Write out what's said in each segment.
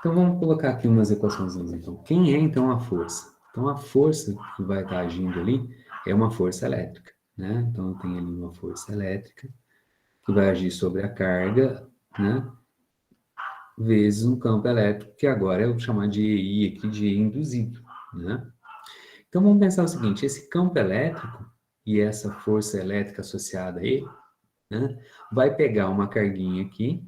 Então, vamos colocar aqui umas equações. Então, quem é, então, a força? Então, a força que vai estar agindo ali é uma força elétrica, né? Então, eu tenho ali uma força elétrica que vai agir sobre a carga, né? Vezes um campo elétrico, que agora eu vou chamar de EI aqui, de induzido, né? Então, vamos pensar o seguinte, esse campo elétrico e essa força elétrica associada a ele, né? Vai pegar uma carguinha aqui,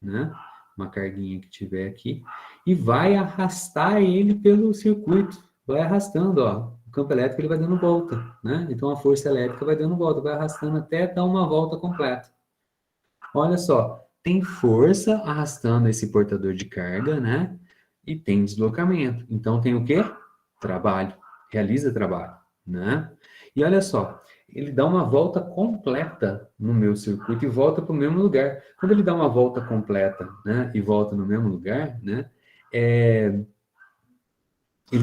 né? Uma carguinha que tiver aqui, e vai arrastar ele pelo circuito. Vai arrastando, ó. O campo elétrico ele vai dando volta, né? Então a força elétrica vai dando volta, vai arrastando até dar uma volta completa. Olha só, tem força arrastando esse portador de carga, né? E tem deslocamento. Então tem o quê? Trabalho. Realiza trabalho, né? E olha só, ele dá uma volta completa no meu circuito e volta para o mesmo lugar. Quando ele dá uma volta completa, né? E volta no mesmo lugar, né? Ele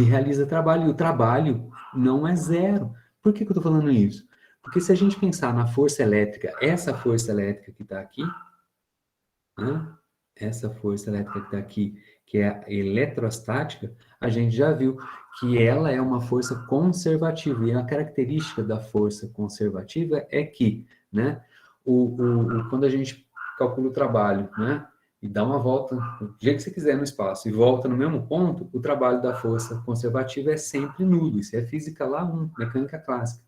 realiza trabalho e o trabalho não é zero. Por que eu estou falando isso? Porque se a gente pensar na força elétrica, essa força elétrica que está aqui, né? Essa força elétrica que está aqui, que é a eletrostática, a gente já viu que ela é uma força conservativa. E a característica da força conservativa é que, né, quando a gente calcula o trabalho, né, e dá uma volta do jeito que você quiser no espaço e volta no mesmo ponto, o trabalho da força conservativa é sempre nulo. Isso é física lá 1, mecânica clássica.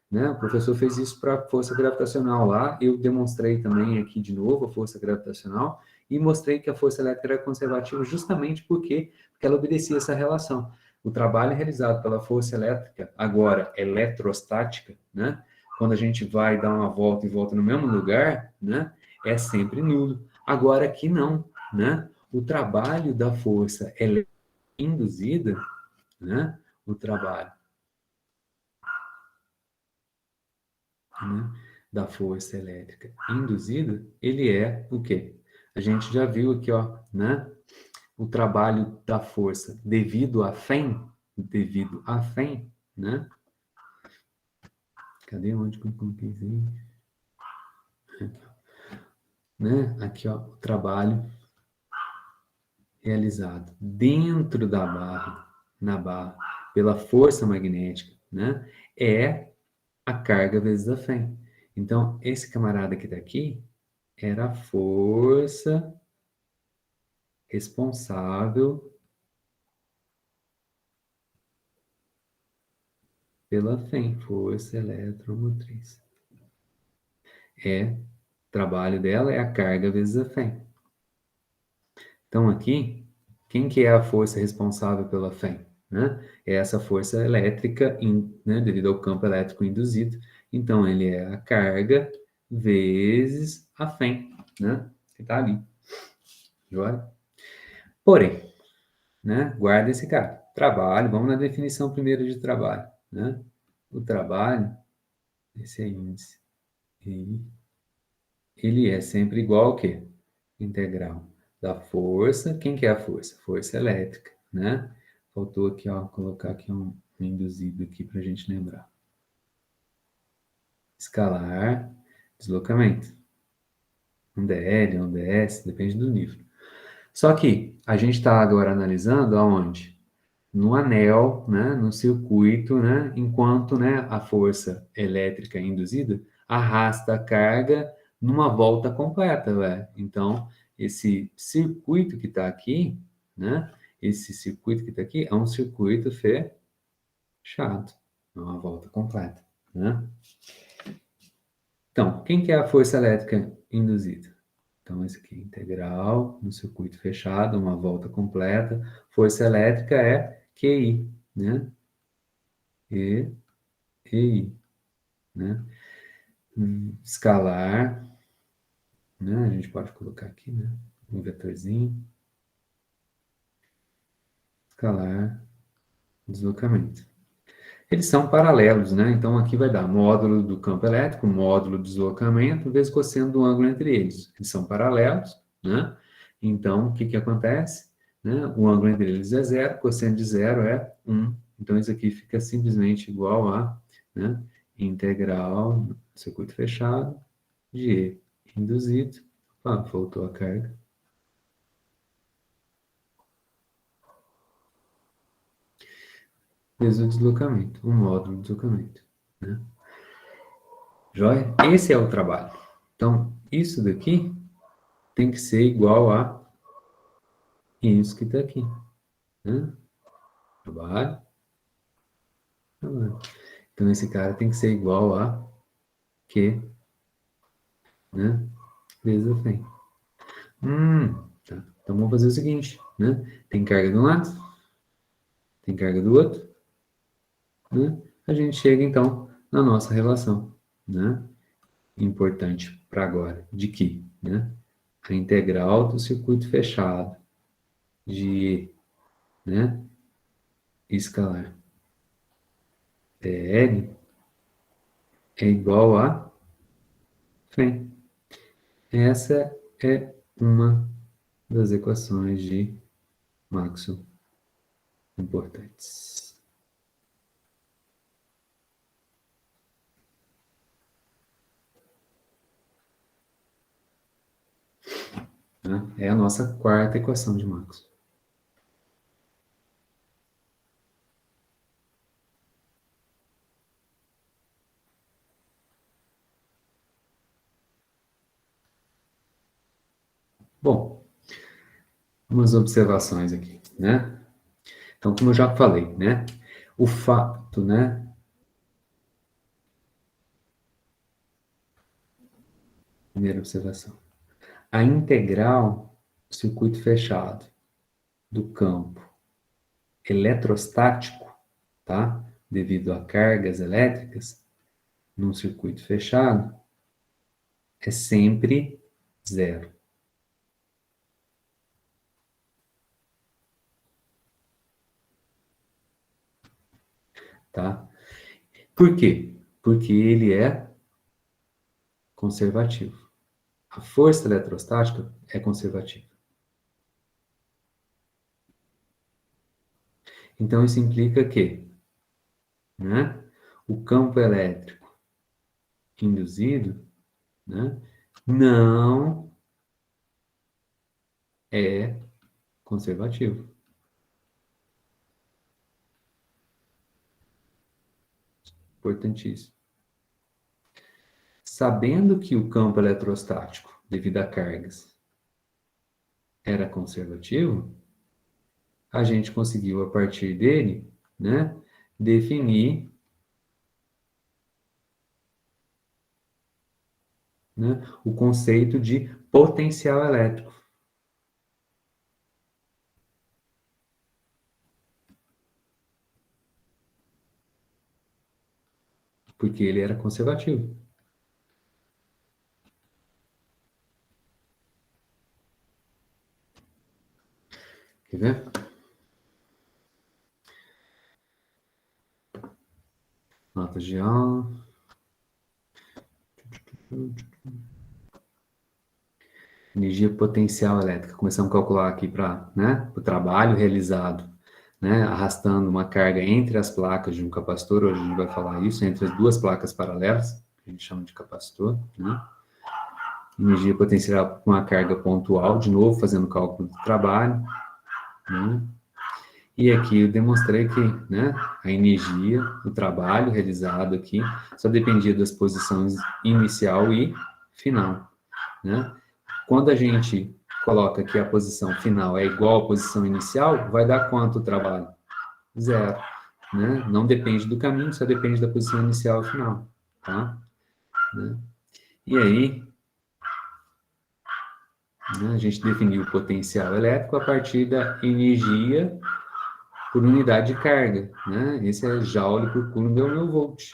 Né? O professor fez isso para a força gravitacional lá, eu demonstrei também aqui de novo a força gravitacional e mostrei que a força elétrica era conservativa justamente porque ela obedecia essa relação. O trabalho realizado pela força elétrica, agora eletrostática, né? Quando a gente vai dar uma volta e volta no mesmo lugar, né? É sempre nulo. Agora aqui não, né? O trabalho da força induzida, né? O trabalho, né, da força elétrica induzida, ele é o quê? A gente já viu aqui, ó, né? O trabalho da força devido a Fem, né? Cadê onde que eu coloquei isso aí? Né? Aqui, ó, o trabalho realizado dentro da barra, na barra, pela força magnética, né? É a carga vezes a Fem. Então, esse camarada que está aqui era a força responsável pela FEM, força eletromotriz. Trabalho dela é a carga vezes a FEM. Então aqui, quem que é a força responsável pela FEM? Né? É essa força elétrica, né, devido ao campo elétrico induzido. Então ele é a carga vezes a FEM, né? Que está ali. Joia? Porém, né? Guarda esse cara. Trabalho, vamos na definição primeiro de trabalho, né? O trabalho, esse é índice, ele é sempre igual ao quê? Integral da força. Quem que é a força? Força elétrica, né? Faltou aqui, ó, colocar aqui um induzido aqui para a gente lembrar. Escalar, deslocamento. Um DL, um DS, depende do nível. Só que a gente está agora analisando aonde? No anel, né, no circuito, né, enquanto, né, a força elétrica induzida arrasta a carga numa volta completa, velho. Então, esse circuito que está aqui, né, esse circuito que está aqui é um circuito fechado, é uma volta completa, né? Então, quem que é a força elétrica induzida? Então, esse aqui é integral no circuito fechado, uma volta completa. Força elétrica é QI, né? E, né? Escalar, né? A gente pode colocar aqui, né? Um vetorzinho. Escalar, deslocamento. Eles são paralelos, né? Então aqui vai dar módulo do campo elétrico, módulo do deslocamento, vezes cosseno do ângulo entre eles. Eles são paralelos, né? Então o que que acontece? Né? O ângulo entre eles é zero, cosseno de zero é 1. Então isso aqui fica simplesmente igual a, né, integral circuito fechado de E induzido. Ah, voltou a carga. vezes o deslocamento, o módulo de deslocamento, né? Joia? Esse é o trabalho. Então, isso daqui tem que ser igual a isso que está aqui, né? Trabalho, trabalho. Então, esse cara tem que ser igual a Q, né? Vezes a frente. Tá. Então, vamos fazer o seguinte, né? Tem carga de um lado, tem carga do outro, né? A gente chega, então, na nossa relação, né? Importante para agora, de que, né? A integral do circuito fechado de, né? Escalar PL é igual a φ. Essa é uma das equações de Maxwell importantes. Né? É a nossa quarta equação de Maxwell. Bom, umas observações aqui, né? Então, como eu já falei, né? O fato, né? Primeira observação. A integral do circuito fechado do campo eletrostático, tá? Devido a cargas elétricas num circuito fechado, é sempre zero. Tá? Por quê? Porque ele é conservativo. A força eletrostática é conservativa. Então, isso implica que, né, o campo elétrico induzido, né, não é conservativo. Importantíssimo. Sabendo que o campo eletrostático, devido a cargas, era conservativo, a gente conseguiu, a partir dele, né, definir, né, o conceito de potencial elétrico. Porque ele era conservativo. Quer ver? Nota de aula. Energia potencial elétrica. Começamos a calcular aqui para, né, o trabalho realizado, né, arrastando uma carga entre as placas de um capacitor. Hoje a gente vai falar isso, entre as duas placas paralelas, que a gente chama de capacitor, né? Energia potencial com uma carga pontual, de novo fazendo cálculo do trabalho, né? E aqui eu demonstrei que, né, a energia, o trabalho realizado aqui, só dependia das posições inicial e final, né? Quando a gente coloca que a posição final é igual à posição inicial, vai dar quanto o trabalho? Zero, né? Não depende do caminho, só depende da posição inicial e final, tá? Né? E aí, né, a gente definiu o potencial elétrico a partir da energia por unidade de carga, né? Esse é joule por coulomb é o meu volt,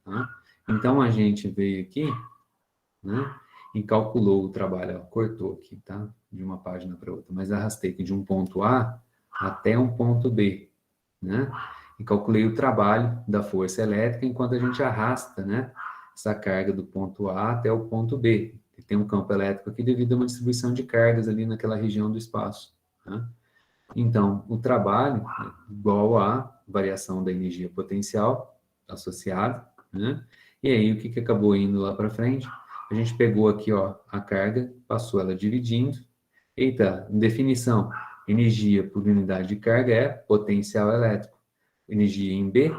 tá? Então, a gente veio aqui, né, e calculou o trabalho, ó, cortou aqui, tá? De uma página para outra, mas arrastei aqui de um ponto A até um ponto B, né? E calculei o trabalho da força elétrica enquanto a gente arrasta, né, essa carga do ponto A até o ponto B. E tem um campo elétrico aqui devido a uma distribuição de cargas ali naquela região do espaço, né? Então, o trabalho é igual à variação da energia potencial associada, né? E aí, o que que acabou indo lá para frente? A gente pegou aqui, ó, a carga, passou ela dividindo. Eita, definição, energia por unidade de carga é potencial elétrico. Energia em B,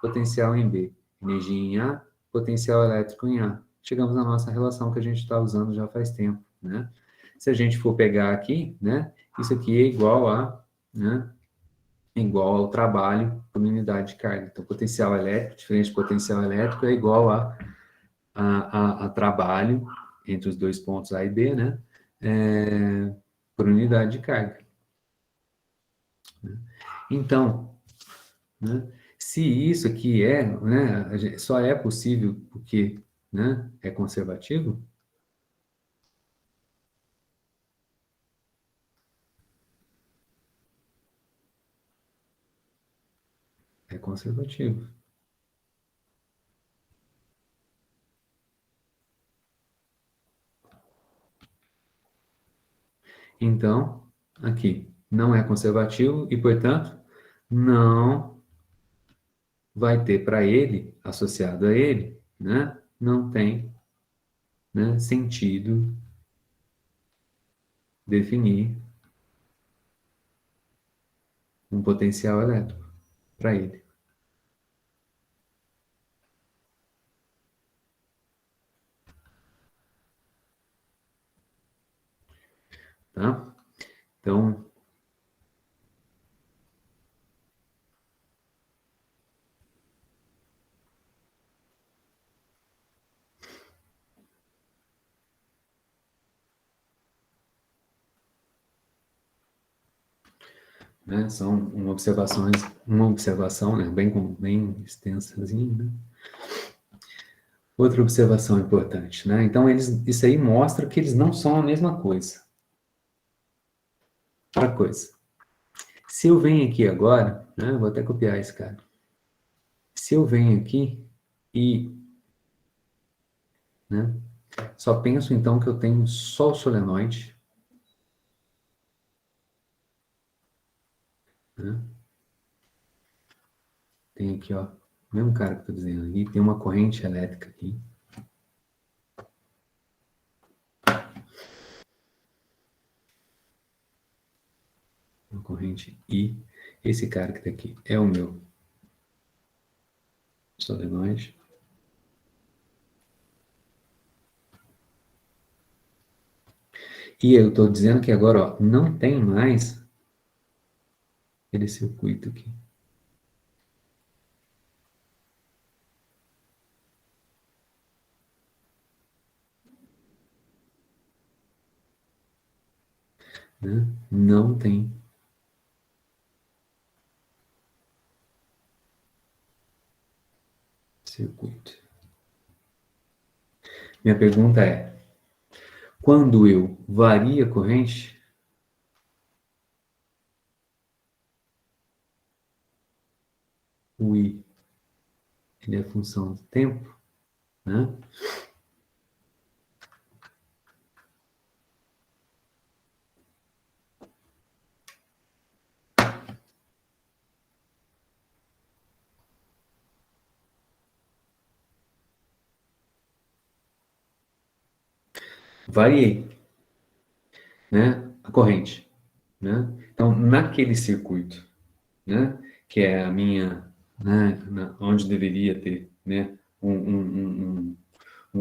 potencial em B. Energia em A, potencial elétrico em A. Chegamos na nossa relação que a gente está usando já faz tempo, né? Se a gente for pegar aqui, né? Isso aqui é igual a, né? Igual ao trabalho por unidade de carga. Então, potencial elétrico, diferente de potencial elétrico, é igual a trabalho entre os dois pontos A e B, né? Por unidade de carga. Então, né, se isso aqui né, só é possível porque, né, é conservativo, é conservativo. Então, aqui, não é conservativo e, portanto, não vai ter para ele, associado a ele, né, não tem, né, sentido definir um potencial elétrico para ele, tá? Então, né, são uma observação, né, bem extensazinha, né? Outra observação importante, né? Então, isso aí mostra que eles não são a mesma coisa. Outra coisa. Se eu venho aqui agora, né? Vou até copiar esse cara. Se eu venho aqui e, né? Só penso então que eu tenho só o solenoide, né? Tem aqui, ó, o mesmo cara que eu tô dizendo aqui, tem uma corrente elétrica aqui. Uma corrente I. Esse cara que tá aqui é o meu solenoide. E eu estou dizendo que agora, ó, não tem mais aquele circuito aqui. Né? Não tem circuito. Minha pergunta é, quando eu vario a corrente, o I ele é função do tempo, né? Variei, né? A corrente, né? Então, naquele circuito, né? Que é a minha, né? Onde deveria ter, né? Um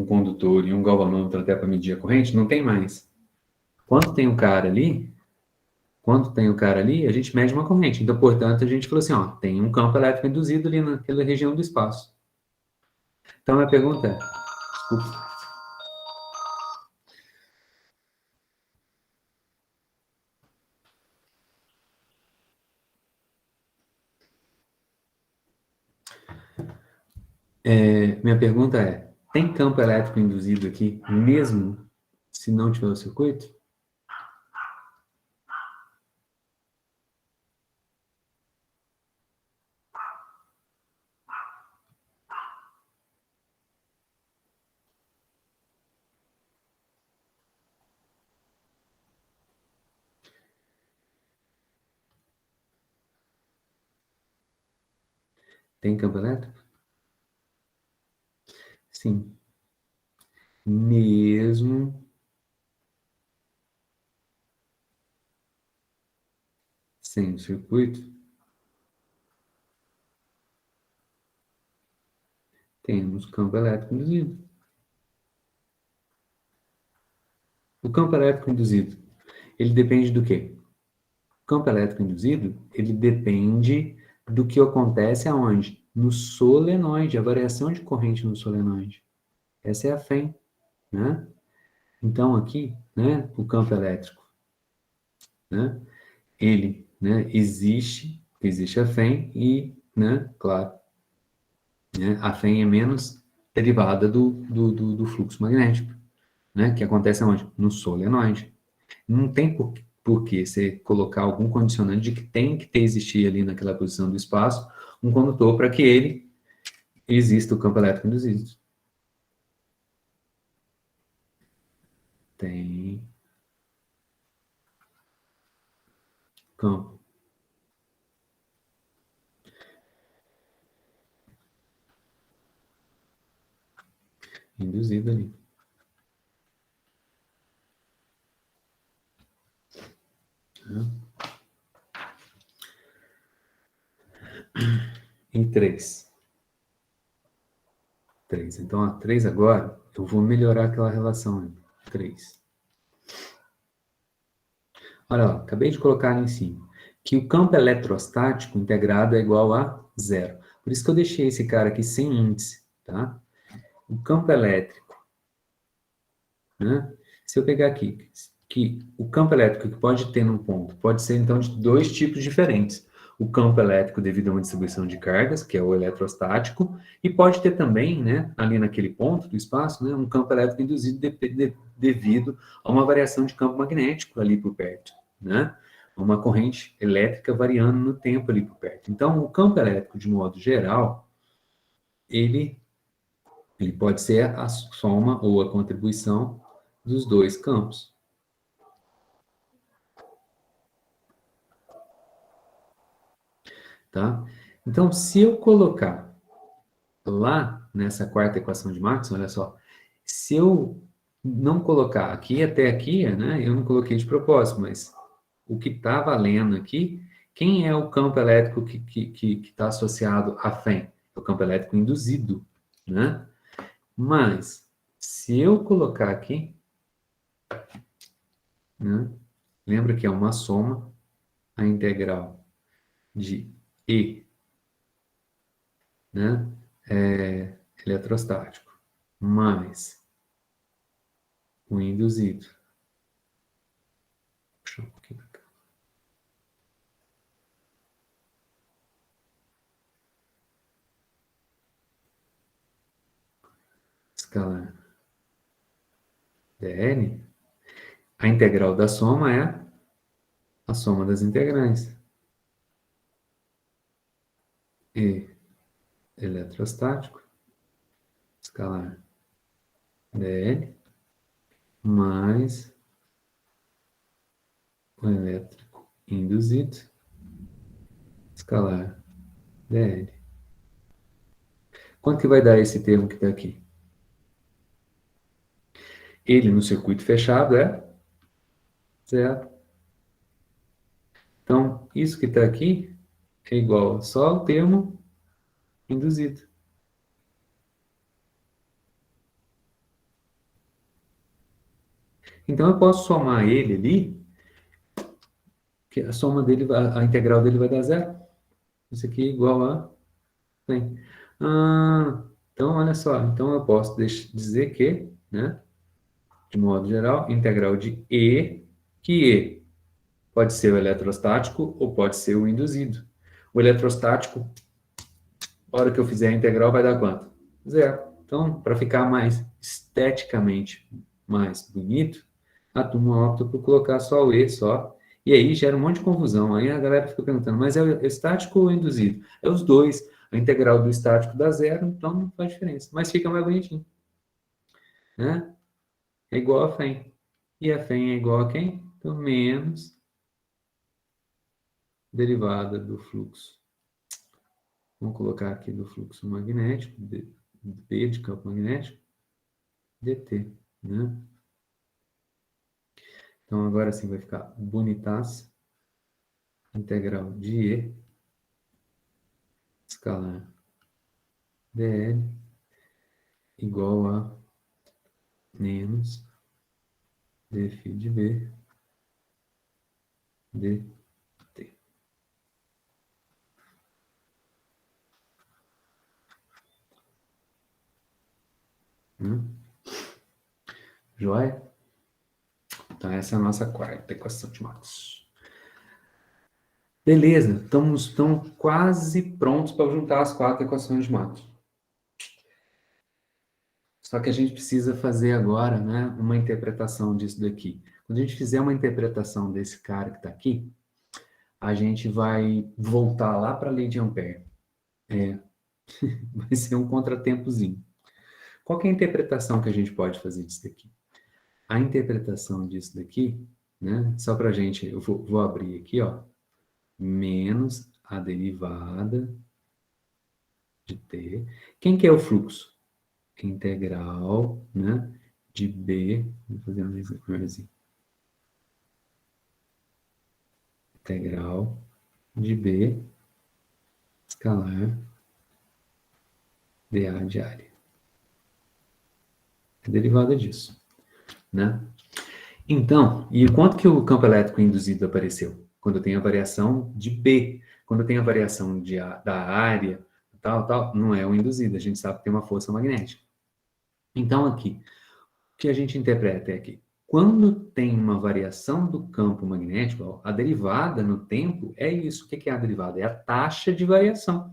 condutor e um galvanômetro até para medir a corrente, não tem mais. Quando tem um cara ali, Quando tem o cara ali, a gente mede uma corrente. Então, portanto, a gente falou assim, ó, tem um campo elétrico induzido ali naquela região do espaço. Então, a pergunta é, desculpa, minha pergunta é, tem campo elétrico induzido aqui, mesmo se não tiver o circuito? Tem campo elétrico? Sim. Mesmo sem o circuito? temos campo elétrico induzido. O campo elétrico induzido, ele depende do quê? O campo elétrico induzido, ele depende do que acontece aonde? No solenoide, a variação de corrente no solenoide. Essa é a FEM, né? Então, aqui, né, o campo elétrico, né, ele, né, existe a FEM e, né, claro, né, a FEM é menos derivada do fluxo magnético, né, que acontece aonde? No solenoide. Não tem por que você colocar algum condicionante de que tem que ter existir ali naquela posição do espaço um condutor para que ele exista o campo elétrico induzido. Tem campo induzido ali. Né? Em 3. 3. Então, a 3 agora, eu vou melhorar aquela relação. Né? 3. Olha lá, acabei de colocar ali em cima. Que o campo eletrostático integrado é igual a zero. Por isso que eu deixei esse cara aqui sem índice, tá? O campo elétrico, né? Se eu pegar aqui, que o campo elétrico que pode ter num ponto, pode ser então de dois tipos diferentes. O campo elétrico devido a uma distribuição de cargas, que é o eletrostático, e pode ter também, né, ali naquele ponto do espaço, né, um campo elétrico induzido devido a uma variação de campo magnético ali por perto, né? Uma corrente elétrica variando no tempo ali por perto. Então, o campo elétrico, de modo geral, ele ele pode ser a soma ou a contribuição dos dois campos. Tá? Então, se eu colocar lá nessa quarta equação de Maxwell, olha só, se eu não colocar aqui até aqui, né, eu não coloquei de propósito, mas o que está valendo aqui, quem é o campo elétrico que está associado à FEM? É o campo elétrico induzido, né? Mas, se eu colocar aqui, né, lembra que é uma soma, a integral de E, né, é eletrostático, mais o induzido. Puxa um pouquinho pra cá. Escalar dn, a integral da soma é a soma das integrais. E eletrostático, escalar dn, mais o elétrico induzido, escalar dn. Quanto que vai dar esse termo que está aqui? Ele no circuito fechado é zero. Então, isso que está aqui é igual só ao termo induzido. Então, eu posso somar ele ali, que a soma dele, a integral dele vai dar zero. Isso aqui é igual a 100. Então, olha só. Então, eu posso dizer que, né, de modo geral, integral de E, que E pode ser o eletrostático ou pode ser o induzido. O eletrostático, a hora que eu fizer a integral, vai dar quanto? Zero. Então, para ficar mais esteticamente mais bonito, a turma opta por colocar só o E só. E aí gera um monte de confusão. Aí a galera fica perguntando, mas é o estático ou o induzido? É os dois. A integral do estático dá zero, então não faz diferença. Mas fica mais bonitinho. Né? É igual a FEM. E a FEM é igual a quem? Então, menos derivada do fluxo. Vamos colocar aqui do fluxo magnético, B de campo magnético, dt. Né? Então, agora sim vai ficar bonitaço. Integral de E, escalar dl, igual a menos dφ de B dt. Joia? Então, essa é a nossa quarta equação de Matos. Beleza, estamos quase prontos para juntar as quatro equações de Matos. Só que a gente precisa fazer agora, né, uma interpretação disso daqui. Quando a gente fizer uma interpretação desse cara que está aqui, a gente vai voltar lá para a lei de Ampère. Vai ser um contratempozinho. Qual que é a interpretação que a gente pode fazer disso daqui? A interpretação disso daqui, né, só para a gente, eu vou abrir aqui, ó, menos a derivada de t. Quem que é o fluxo? Integral, né, de b, vou fazer um exercício. Integral de b escalar dA de área. É derivada disso, né? Então, e quanto que o campo elétrico induzido apareceu? Quando tem a variação de B. Quando tem a variação da área, tal, não é o induzido. A gente sabe que tem uma força magnética. Então, aqui, o que a gente interpreta é que quando tem uma variação do campo magnético, ó, a derivada no tempo é isso. O que é a derivada? É a taxa de variação.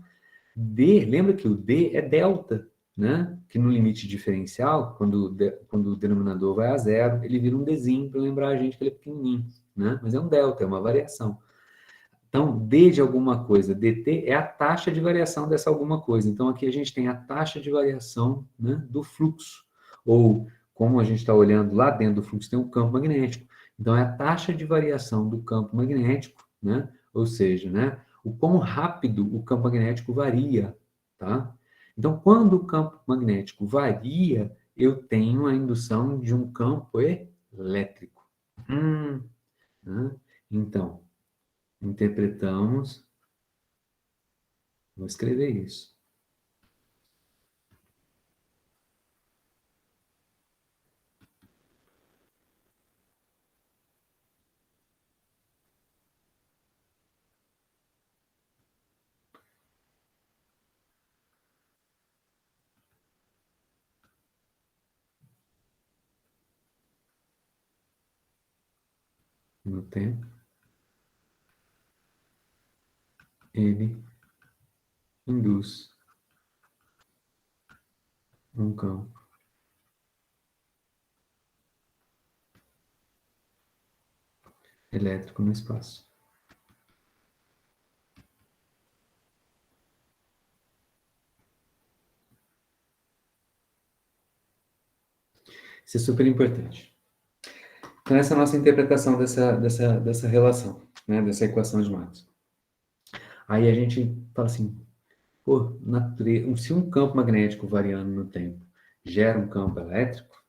D, lembra que o D é delta, né? Que no limite diferencial, quando o denominador vai a zero, ele vira um Dzinho para lembrar a gente que ele é pequenininho, né? Mas é um delta, é uma variação. Então, D de alguma coisa, dt, é a taxa de variação dessa alguma coisa. Então, aqui a gente tem a taxa de variação, né, do fluxo. Ou, como a gente está olhando lá dentro do fluxo, tem um campo magnético. Então, é a taxa de variação do campo magnético, né? Ou seja, né, o quão rápido o campo magnético varia, tá? Então, quando o campo magnético varia, eu tenho a indução de um campo elétrico. Né? Então, interpretamos, vou escrever isso. No tempo, ele induz um campo elétrico no espaço. Isso é super importante. Então, essa é a nossa interpretação dessa relação, né, dessa equação de Matos. Aí a gente fala assim, pô, se um campo magnético variando no tempo gera um campo elétrico,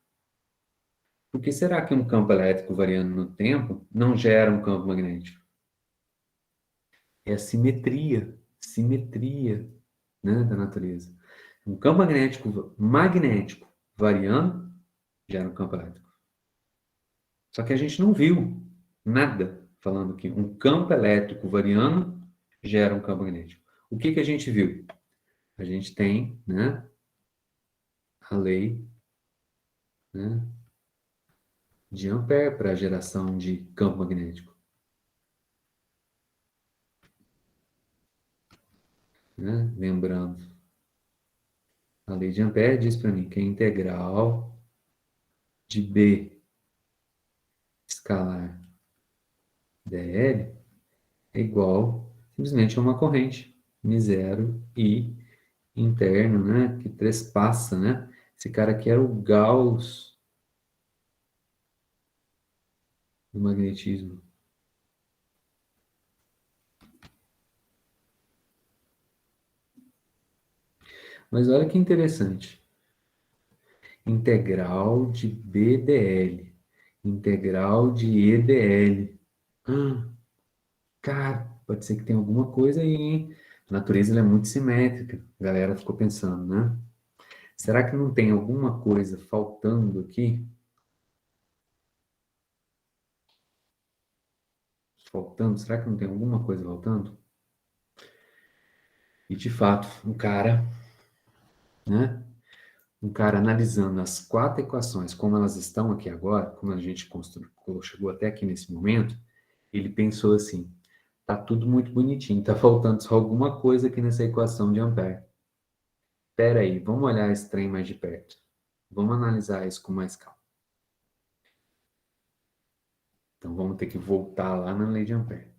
por que será que um campo elétrico variando no tempo não gera um campo magnético? É a simetria, né, da natureza. Um campo magnético variando gera um campo elétrico. Só que a gente não viu nada falando que um campo elétrico variando gera um campo magnético. O que a gente viu? A gente tem, né, a lei, né, de Ampère para a geração de campo magnético. Né? Lembrando, a lei de Ampère diz para mim que a integral de B escalar dl é igual simplesmente a uma corrente μ0 I interno, né, que trespassa, né? Esse cara aqui era o Gauss do magnetismo. Mas olha que interessante. Integral de BdL, integral de EdL. Cara, pode ser que tenha alguma coisa aí, hein? A natureza ela é muito simétrica. A galera ficou pensando, né? Será que não tem alguma coisa faltando aqui? Faltando? Será que não tem alguma coisa faltando? E, de fato, né? Um cara analisando as 4 equações, como elas estão aqui agora, como a gente chegou até aqui nesse momento, ele pensou assim, tá tudo muito bonitinho, tá faltando só alguma coisa aqui nessa equação de Ampère. Espera aí, vamos olhar esse trem mais de perto. Vamos analisar isso com mais calma. Então, vamos ter que voltar lá na lei de Ampère.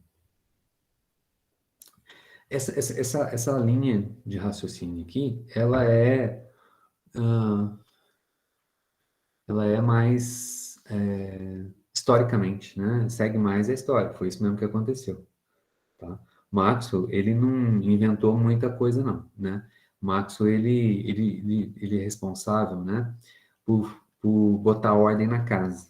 Essa linha de raciocínio aqui, ah, ela é mais historicamente, né? Segue mais a história. Foi isso mesmo que aconteceu, tá? Maxwell, ele não inventou muita coisa, não, né? Maxwell, ele é responsável, né? Por botar ordem na casa,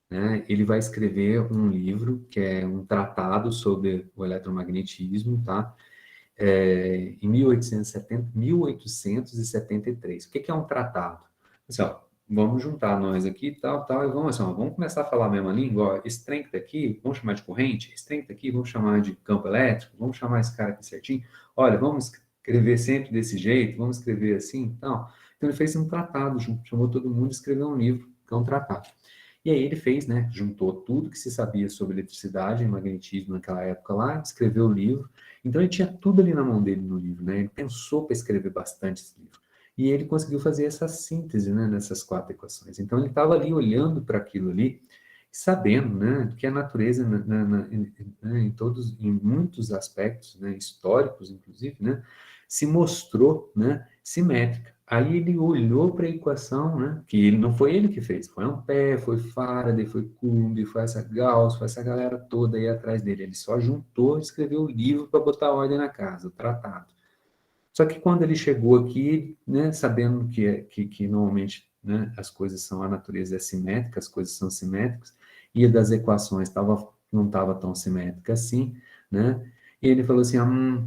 né? Ele vai escrever um livro que é um tratado sobre o eletromagnetismo, tá? Em 1873. O que é um tratado? Assim, ó, vamos juntar nós aqui, tal, tal, e vamos, assim, ó, vamos começar a falar a mesma língua. Ó, esse trem que tá aqui, vamos chamar de corrente, esse trem que tá aqui, vamos chamar de campo elétrico, vamos chamar esse cara aqui certinho. Olha, vamos escrever sempre desse jeito, vamos escrever assim, tal. Então ele fez um tratado, chamou todo mundo e escreveu um livro, que é um tratado. E aí ele fez, né, juntou tudo que se sabia sobre eletricidade e magnetismo naquela época lá, escreveu o livro. Então ele tinha tudo ali na mão dele no livro, né? Ele pensou para escrever bastante esse livro. E ele conseguiu fazer essa síntese, né, nessas 4 equações. Então ele estava ali olhando para aquilo ali, sabendo, né, que a natureza, em todos, em muitos aspectos, né, históricos inclusive, né, se mostrou, né, simétrica. Aí ele olhou para a equação, né, que ele, não foi ele que fez, foi Ampère, foi Faraday, foi Coulomb, foi essa Gauss, foi essa galera toda aí atrás dele. Ele só juntou e escreveu o livro para botar ordem na casa, o tratado. Só que quando ele chegou aqui, né, sabendo que normalmente, né, as coisas são, a natureza é simétrica, as coisas são simétricas, e a das equações não estava tão simétrica assim, né, e ele falou assim,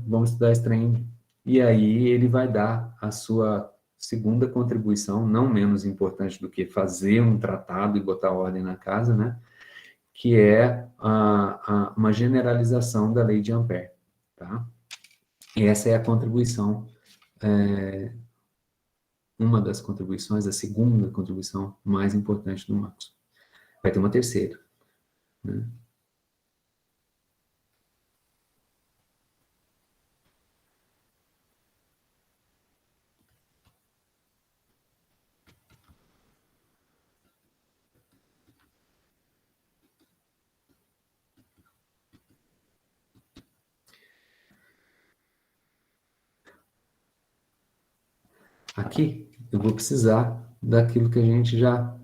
vamos estudar esse trem. E aí ele vai dar a sua segunda contribuição, não menos importante do que fazer um tratado e botar ordem na casa, né, que é uma generalização da lei de Ampère, tá? E essa é a contribuição, uma das contribuições, a segunda contribuição mais importante do Maxwell. Vai ter uma terceira, né? Aqui eu vou precisar daquilo que a gente já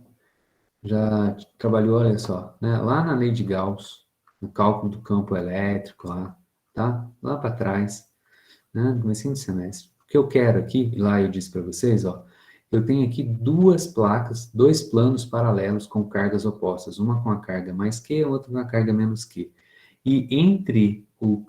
trabalhou, olha só, né? Lá na lei de Gauss, no cálculo do campo elétrico, lá, tá? Lá para trás, né? No comecinho do semestre. O que eu quero aqui, e lá eu disse para vocês, ó, eu tenho aqui duas placas, dois planos paralelos com cargas opostas, uma com a carga mais Q, a outra com a carga menos Q. E entre o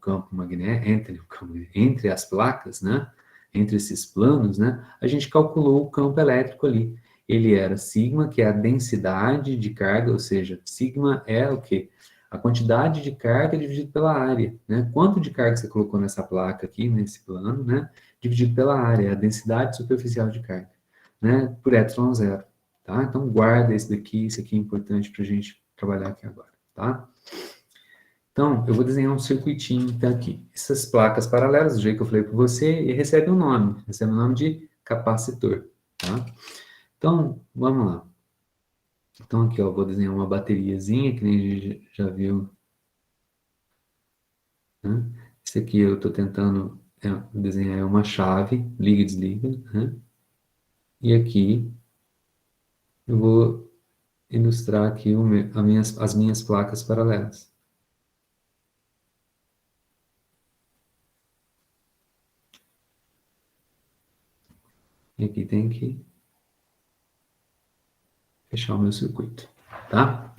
campo magnético, entre as placas, né? Entre esses planos, né? A gente calculou o campo elétrico ali. Ele era sigma, que é a densidade de carga, ou seja, sigma é o quê? A quantidade de carga dividido pela área, né? Quanto de carga você colocou nessa placa aqui, nesse plano, né? Dividido pela área, a densidade superficial de carga, né? Por epsilon zero, tá? Então, guarda esse daqui, isso aqui é importante para a gente trabalhar aqui agora, tá? Então, eu vou desenhar um circuitinho que está aqui. Essas placas paralelas, do jeito que eu falei para você, e recebe um nome. Recebe o nome de capacitor, tá? Então, vamos lá. Então, aqui, ó, vou desenhar uma bateriazinha, que nem a gente já viu, né? Esse aqui eu estou tentando desenhar uma chave, liga e desliga, né? E aqui eu vou ilustrar aqui as minhas placas paralelas. E aqui tem que fechar o meu circuito, tá?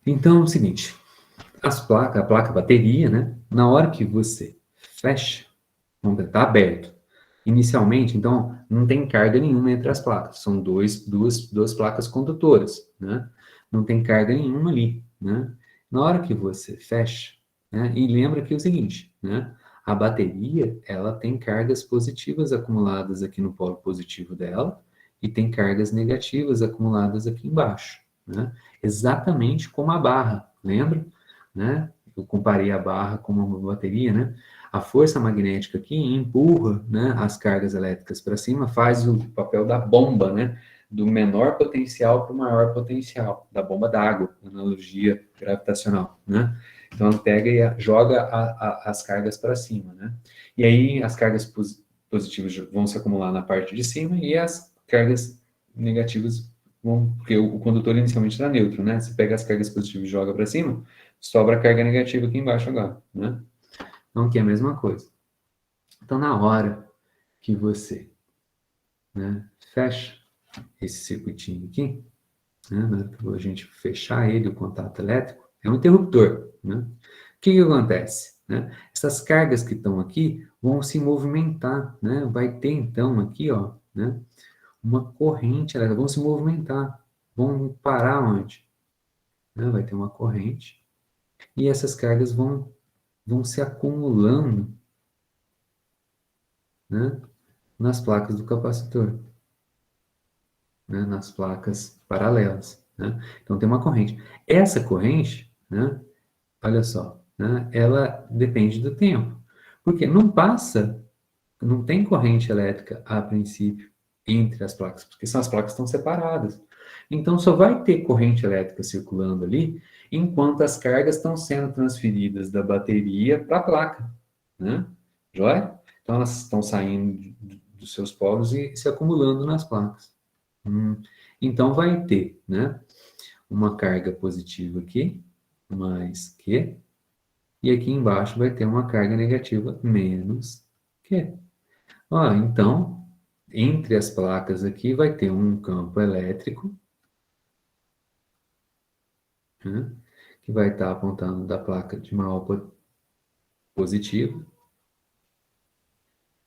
Então, é o seguinte, a placa bateria, né? Na hora que você fecha, vamos ver, tá aberto. Inicialmente, então, não tem carga nenhuma entre as placas. São duas placas condutoras, né? Não tem carga nenhuma ali, né? Na hora que você fecha, né? E lembra que é o seguinte, né? A bateria, ela tem cargas positivas acumuladas aqui no polo positivo dela e tem cargas negativas acumuladas aqui embaixo, né? Exatamente como a barra, lembra? Né? Eu comparei a barra com uma bateria, né? A força magnética aqui empurra, né, as cargas elétricas para cima, faz o papel da bomba, né, do menor potencial para o maior potencial, da bomba d'água, analogia gravitacional, né? Então ela pega e joga as cargas para cima, né? E aí as cargas positivas vão se acumular na parte de cima e as cargas negativas vão, porque o condutor inicialmente está neutro, né? Você pega as cargas positivas e joga para cima, sobra a carga negativa aqui embaixo agora, né? Então, aqui é a mesma coisa. Então, na hora que você, né, fecha esse circuitinho aqui, né, na hora que a gente fechar ele, o contato elétrico, é um interruptor. Né? O que que acontece? Né? Essas cargas que estão aqui vão se movimentar. Né? Vai ter, então, aqui, ó, né, uma corrente elétrica. Vão se movimentar. Vão parar onde? Né? Vai ter uma corrente. E essas cargas vão se acumulando, né, nas placas do capacitor, né, nas placas paralelas. Né? Então tem uma corrente. Essa corrente, né, olha só, né, ela depende do tempo. Porque não passa, não tem corrente elétrica a princípio entre as placas, porque as placas estão separadas. Então só vai ter corrente elétrica circulando ali enquanto as cargas estão sendo transferidas da bateria para a placa. Né? Joia? Então elas estão saindo dos seus polos e se acumulando nas placas. Então vai ter, né, uma carga positiva aqui, mais Q, e aqui embaixo vai ter uma carga negativa menos Q. Ó, então, entre as placas aqui vai ter um campo elétrico, né, que vai estar apontando da placa de maior positivo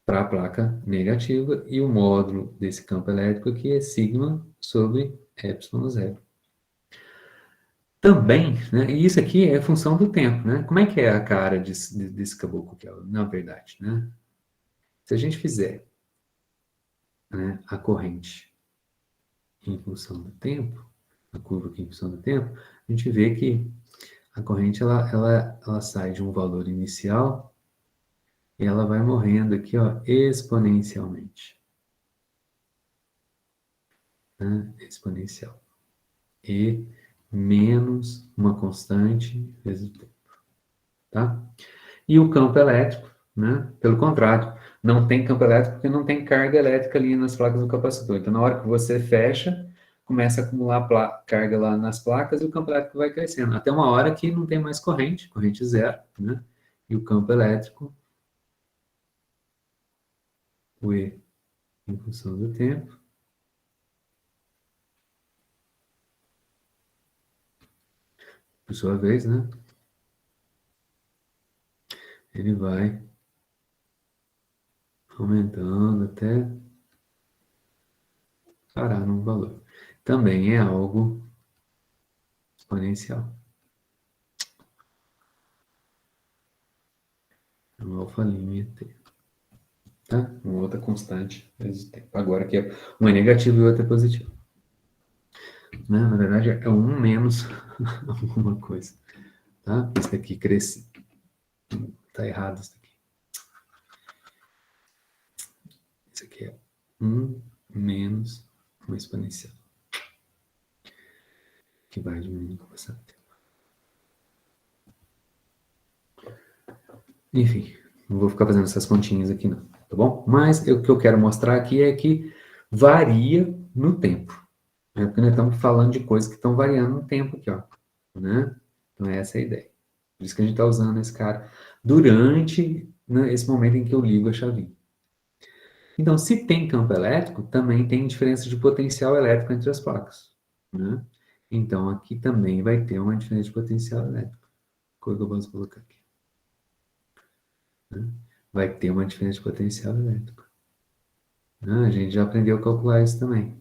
para a placa negativa, e o módulo desse campo elétrico aqui é sigma sobre epsilon zero. Também, né, e isso aqui é função do tempo, né? Como é que é a cara desse caboclo que é, na verdade, né? Se a gente fizer, né, a corrente em função do tempo, a curva aqui em função do tempo, a gente vê que a corrente ela sai de um valor inicial e ela vai morrendo aqui, ó, exponencialmente, né? Exponencial. E menos uma constante vezes o tempo, tá? E o campo elétrico, né? Pelo contrário, não tem campo elétrico porque não tem carga elétrica ali nas placas do capacitor. Então, na hora que você fecha, começa a acumular carga lá nas placas e o campo elétrico vai crescendo. Até uma hora que não tem mais corrente, corrente zero, né? E o campo elétrico, o E em função do tempo, por sua vez, né? Ele vai aumentando até parar num valor. Também é algo exponencial. É um alfa limite. Tá? Uma outra constante vezes o tempo. Agora que uma é negativa e outra é positiva. Né? Na verdade, é um menos alguma coisa. Tá? Esse daqui cresce. Tá errado isso daqui. Isso aqui é um menos uma exponencial. Que vai diminuindo com o passar do tempo. Enfim, não vou ficar fazendo essas continhas aqui não. Tá bom? Mas o que eu quero mostrar aqui é que varia no tempo. Né? Porque nós estamos falando de coisas que estão variando no tempo aqui, ó. Né? Então, essa é a ideia. Por isso que a gente está usando esse cara durante, né, esse momento em que eu ligo a chavinha. Então, se tem campo elétrico, também tem diferença de potencial elétrico entre as placas. Né? Então, aqui também vai ter uma diferença de potencial elétrico. Como que eu posso colocar aqui? Né? Vai ter uma diferença de potencial elétrico. né? A gente já aprendeu a calcular isso também.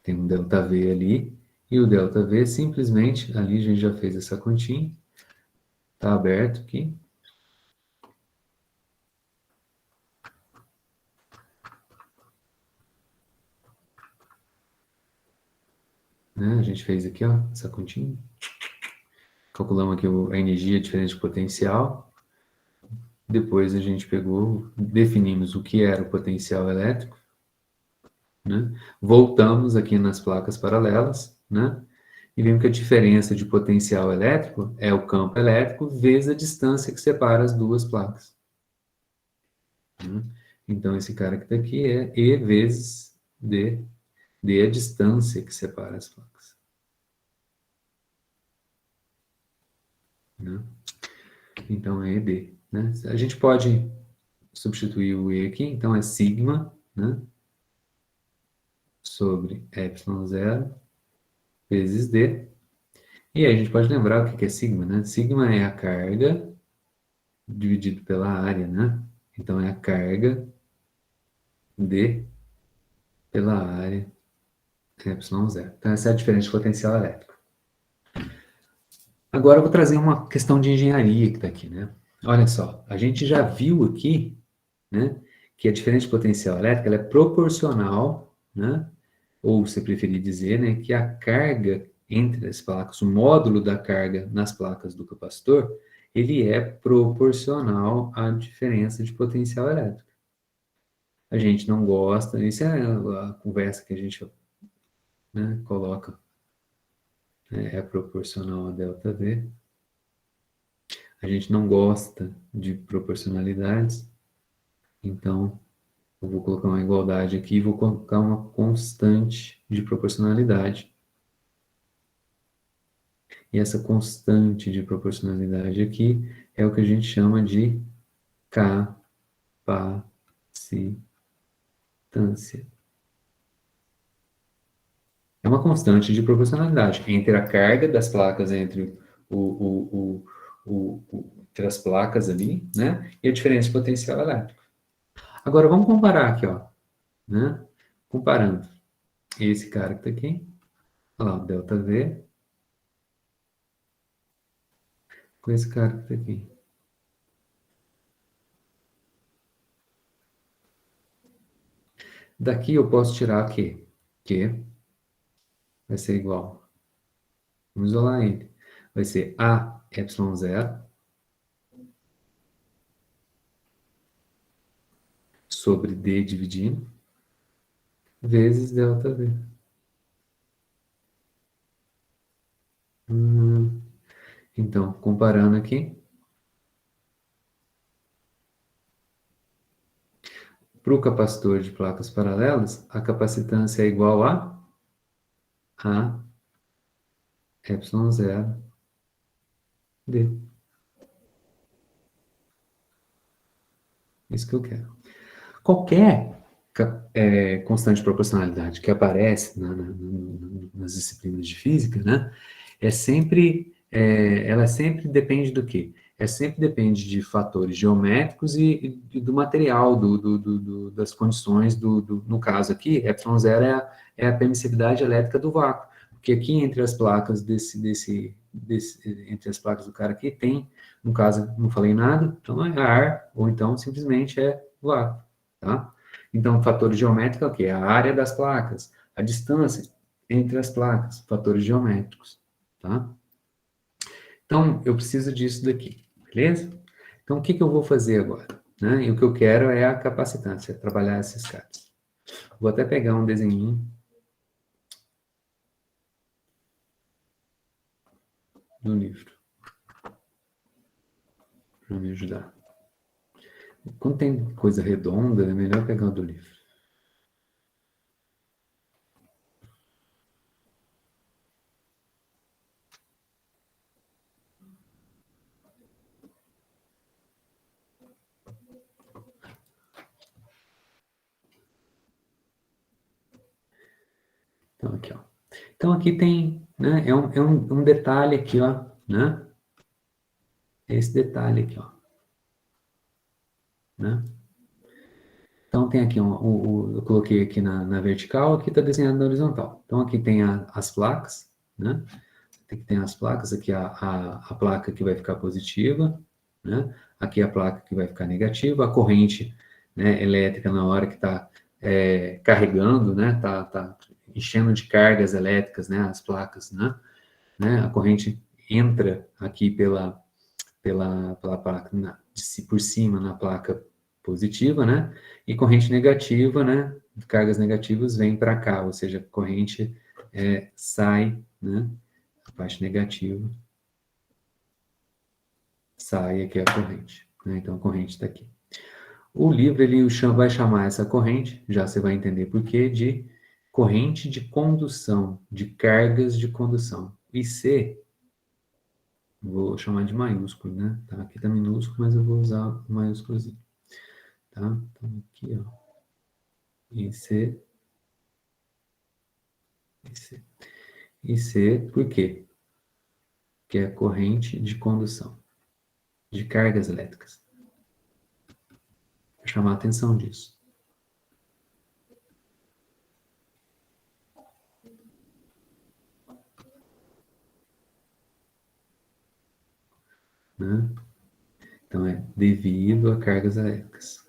Tem um ΔV ali, e o ΔV simplesmente, ali a gente já fez essa continha, está aberto aqui. Né? A gente fez aqui, ó, essa continha. Calculamos aqui a energia diferente de potencial. Depois a gente pegou, definimos o que era o potencial elétrico, né? Voltamos aqui nas placas paralelas, né? E vemos que a diferença de potencial elétrico é o campo elétrico vezes a distância que separa as duas placas. Né? Então, esse cara que está aqui é E vezes D é a distância que separa as placas. Né? Então, é ED. Né? A gente pode substituir o E aqui, então é sigma, né? Sobre ε0 vezes D. E aí a gente pode lembrar o que é sigma, né? Sigma é a carga dividido pela área, né? Então é a carga D pela área ε0. Então essa é a diferença de potencial elétrico. Agora eu vou trazer uma questão de engenharia que está aqui, né? Olha só, a gente já viu aqui, né, que a diferença de potencial elétrico ela é proporcional, né? Ou se preferir dizer, né, que a carga entre as placas, o módulo da carga nas placas do capacitor, ele é proporcional à diferença de potencial elétrico. A gente não gosta, isso é a conversa que a gente, né, coloca, né, é proporcional a ΔV. A gente não gosta de proporcionalidades, então eu vou colocar uma igualdade aqui e vou colocar uma constante de proporcionalidade. E essa constante de proporcionalidade aqui é o que a gente chama de capacitância. É uma constante de proporcionalidade entre a carga das placas entre entre as placas ali, né? E a diferença de potencial elétrico. Agora vamos comparar aqui, ó, né? Comparando esse cara que está aqui, olha lá, o ΔV, com esse cara que está aqui. Daqui eu posso tirar Q. Q vai ser igual. Vamos isolar ele. Vai ser A ε0 sobre D dividindo vezes ΔV. Então, comparando aqui, para o capacitor de placas paralelas, a capacitância é igual a ε0 D. Isso que eu quero. Qualquer constante de proporcionalidade que aparece nas disciplinas de física, né, ela sempre depende do quê? Sempre depende de fatores geométricos e do material, das condições, no caso aqui, ε0 é a permissividade elétrica do vácuo, porque aqui entre as placas entre as placas do cara aqui tem, no caso, não falei nada, então é ar, ou então simplesmente é vácuo, tá? Então, fatores geométricos é o quê? A área das placas, a distância entre as placas, fatores geométricos, tá? Então, eu preciso disso daqui, beleza? Então, o que eu vou fazer agora? Né? E o que eu quero é a capacitância, trabalhar esses caras. Vou até pegar um desenho do livro para me ajudar. Quando tem coisa redonda, é melhor pegar o do livro. Então, aqui, ó. Então, aqui tem, né, um detalhe aqui, ó, né? Esse detalhe aqui, ó. Né? Então, tem aqui, eu coloquei aqui na vertical, aqui está desenhado na horizontal. Então, aqui tem as placas, né? Tem as placas, aqui a placa que vai ficar positiva, né? Aqui a placa que vai ficar negativa, a corrente, né, elétrica na hora que está carregando, né? Tá enchendo de cargas elétricas, né? As placas, né? A corrente entra aqui pela placa, por cima na placa positiva, né? E corrente negativa, né? Cargas negativas vêm para cá, ou seja, a corrente sai, né? A parte negativa sai aqui a corrente, né? Então a corrente está aqui. O livro ele vai chamar essa corrente, já você vai entender por quê, de corrente de condução, de cargas de condução. E C, vou chamar de maiúsculo, né? Tá? Aqui tá minúsculo, mas eu vou usar o maiúsculozinho. Tá? Então aqui, ó. IC, IC. IC, por quê? Que é corrente de condução, de cargas elétricas. Vou chamar a atenção disso. Né? Então é devido a cargas elétricas.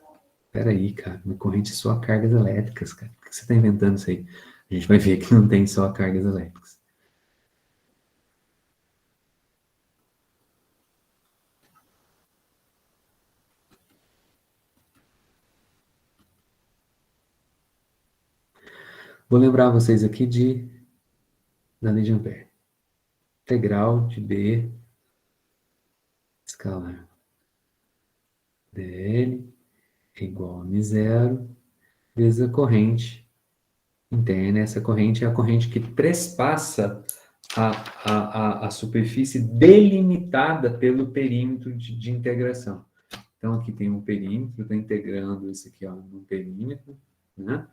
Espera aí, cara, uma corrente só cargas elétricas, cara. Por que você está inventando isso aí? A gente vai ver que não tem só cargas elétricas. Vou lembrar vocês aqui da lei de Ampère. Integral de B escalar dl é igual a μ0 vezes a corrente interna. Essa corrente é a corrente que trespassa a superfície delimitada pelo perímetro de integração. Então, aqui tem um perímetro, estou integrando isso aqui, ó, num perímetro, né?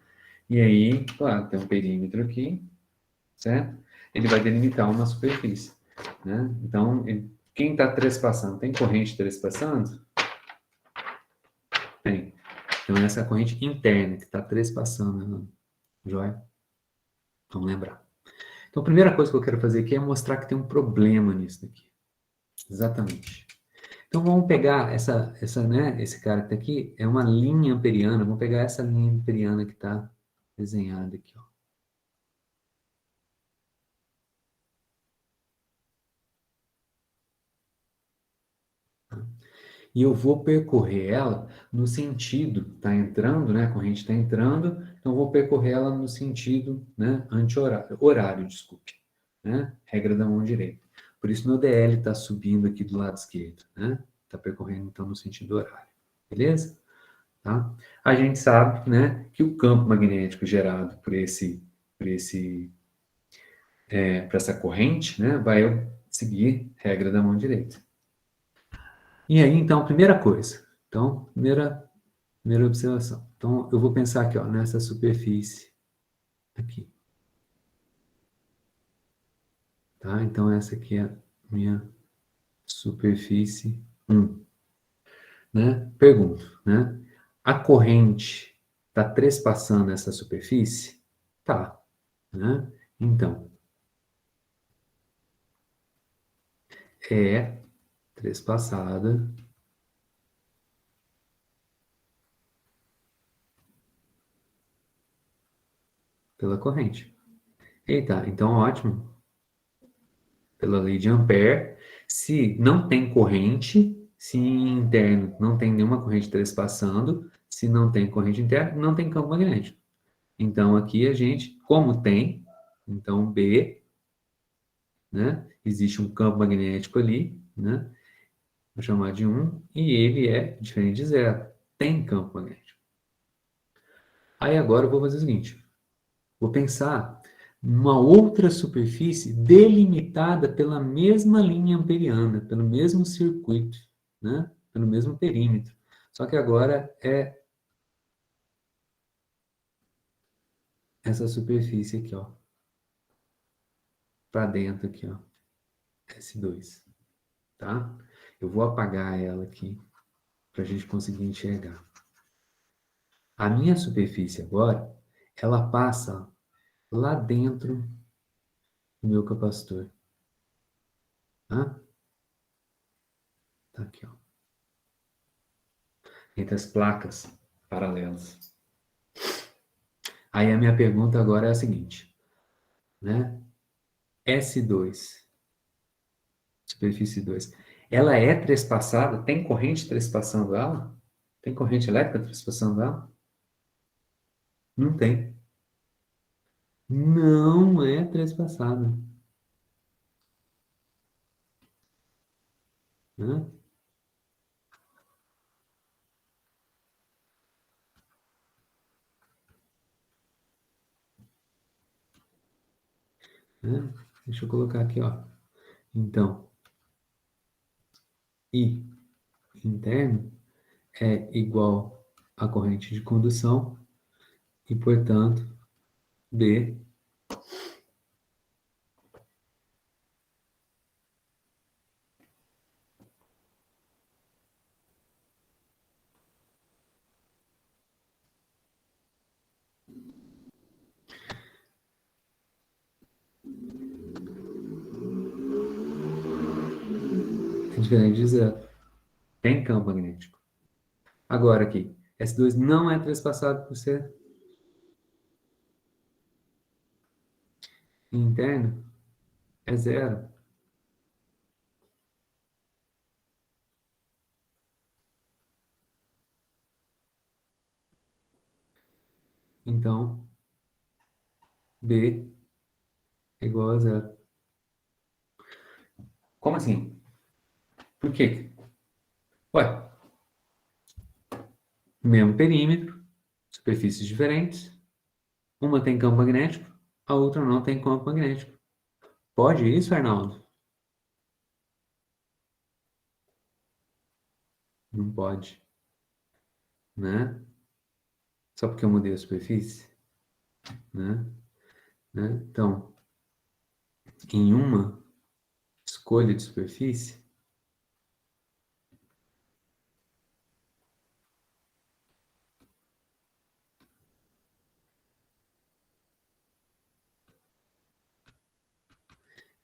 E aí, claro, tem um perímetro aqui, certo? Ele vai delimitar uma superfície, né? Então, quem está trespassando? Tem corrente trespassando? Tem. Então, essa é a corrente interna que está trespassando, né? Joia? Vamos lembrar. Então, a primeira coisa que eu quero fazer aqui é mostrar que tem um problema nisso daqui. Exatamente. Então, vamos pegar né, esse cara que está aqui, é uma linha amperiana, vamos pegar essa linha amperiana que está desenhada aqui, ó. E eu vou percorrer ela no sentido, está entrando, né, a corrente está entrando, então eu vou percorrer ela no sentido, né, horário, desculpe, né, regra da mão direita. Por isso meu DL está subindo aqui do lado esquerdo, né, está percorrendo então no sentido horário, beleza? Tá? A gente sabe, né, que o campo magnético gerado por essa corrente, né, vai seguir regra da mão direita. E aí, então, primeira coisa. Então, primeira observação. Então, eu vou pensar aqui, ó, nessa superfície aqui. Tá? Então, essa aqui é a minha superfície 1. Né? Pergunto, né? A corrente está trespassando essa superfície? Tá. Né? Então, é trespassada pela corrente. Eita, então ótimo. Pela lei de Ampère, se não tem corrente, se interno não tem nenhuma corrente trespassando, se não tem corrente interna, não tem campo magnético. Então aqui a gente, como tem, então B, né? Existe um campo magnético ali, né? Vou chamar de 1, e ele é diferente de 0. Tem campo magnético. Aí agora eu vou fazer o seguinte, vou pensar numa outra superfície delimitada pela mesma linha amperiana, pelo mesmo circuito, né? Pelo mesmo perímetro. Só que agora é essa superfície aqui, ó, para dentro aqui, ó, S2, tá? Eu vou apagar ela aqui para a gente conseguir enxergar. A minha superfície agora, ela passa lá dentro do meu capacitor. Tá? Tá aqui, ó. Entre as placas paralelas. Aí a minha pergunta agora é a seguinte, né? S2, superfície 2, ela é trespassada? Tem corrente trespassando ela? Tem corrente elétrica trespassando ela? Não tem. Não é trespassada. Né? Né? Deixa eu colocar aqui, ó. Então, I interno é igual à corrente de condução e, portanto, B é diferente de zero. Tem campo magnético. Agora aqui, S2 não é trespassado por ser interno, é zero. Então, B é igual a zero. Como assim? Por quê? Ué, mesmo perímetro, superfícies diferentes, uma tem campo magnético, a outra não tem campo magnético. Pode isso, Arnaldo? Não pode, né? Só porque eu mudei a superfície, né? Então, em uma escolha de superfície,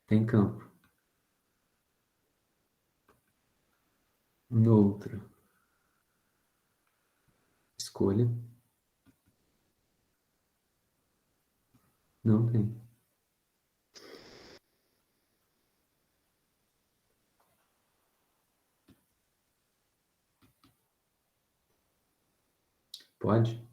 tem campo. Noutra escolha, não tem. Pode?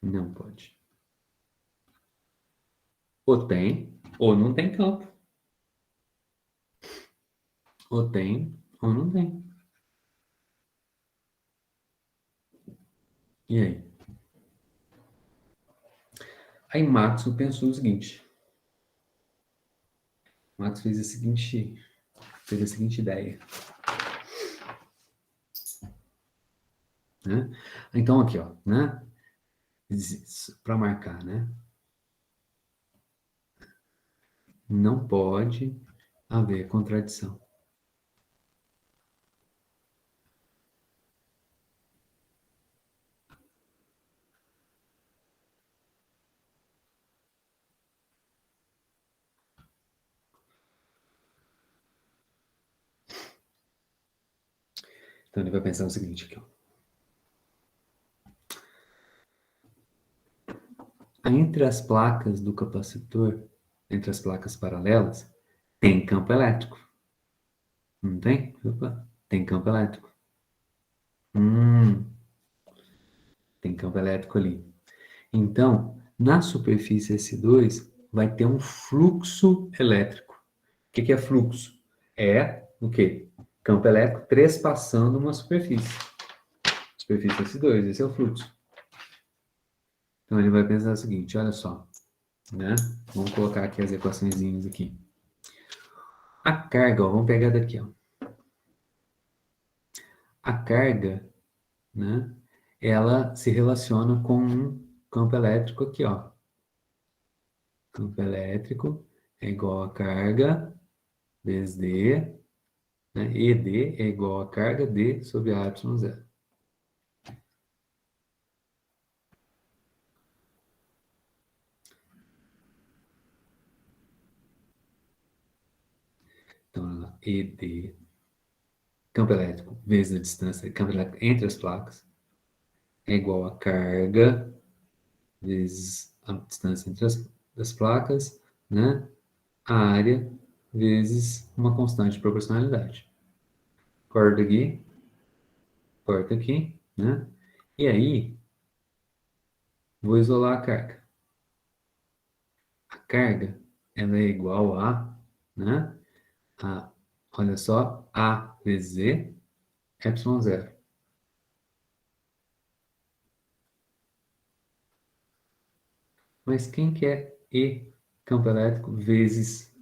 Não pode. Ou tem, ou não tem campo. Ou tem, ou não tem. E aí? Aí Max pensou o seguinte. Max fez a seguinte ideia. Né? Então aqui, ó, né? Para marcar, né? Não pode haver contradição. Então ele vai pensar o seguinte aqui, ó. Entre as placas do capacitor, entre as placas paralelas, tem campo elétrico. Não tem? Opa, tem campo elétrico. Hum, tem campo elétrico ali. Então, na superfície S2, vai ter um fluxo elétrico. O que é fluxo? É o quê? Campo elétrico trespassando uma superfície. Superfície S2, esse é o fluxo. Então ele vai pensar o seguinte, olha só, né? Vamos colocar aqui as equaçõezinhas aqui. A carga, ó, vamos pegar daqui, ó. A carga, né? Ela se relaciona com um campo elétrico aqui, ó. Campo elétrico é igual a carga vezes D, né? ED é igual a carga D sobre A y zero. Então, ED, campo elétrico, vezes a distância, campo elétrico entre as placas, é igual a carga vezes a distância entre as placas, né? A área vezes uma constante de proporcionalidade. Corta aqui, né? E aí, vou isolar a carga. A carga, ela é igual a, né? Olha só, A vezes E, epsilon zero. Mas quem que é E, campo elétrico, vezes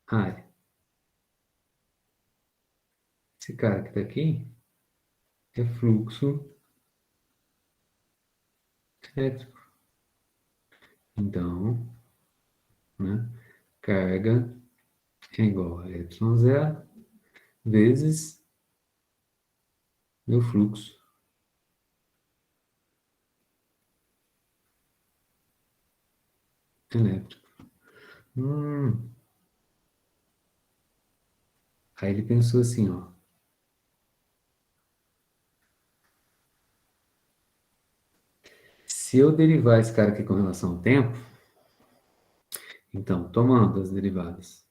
área? Esse cara que está aqui é fluxo elétrico. Então, né, carga é igual a epsilon zero vezes meu fluxo elétrico. Hum. Aí ele pensou assim, ó. Se eu derivar esse cara aqui com relação ao tempo, então, tomando as derivadas,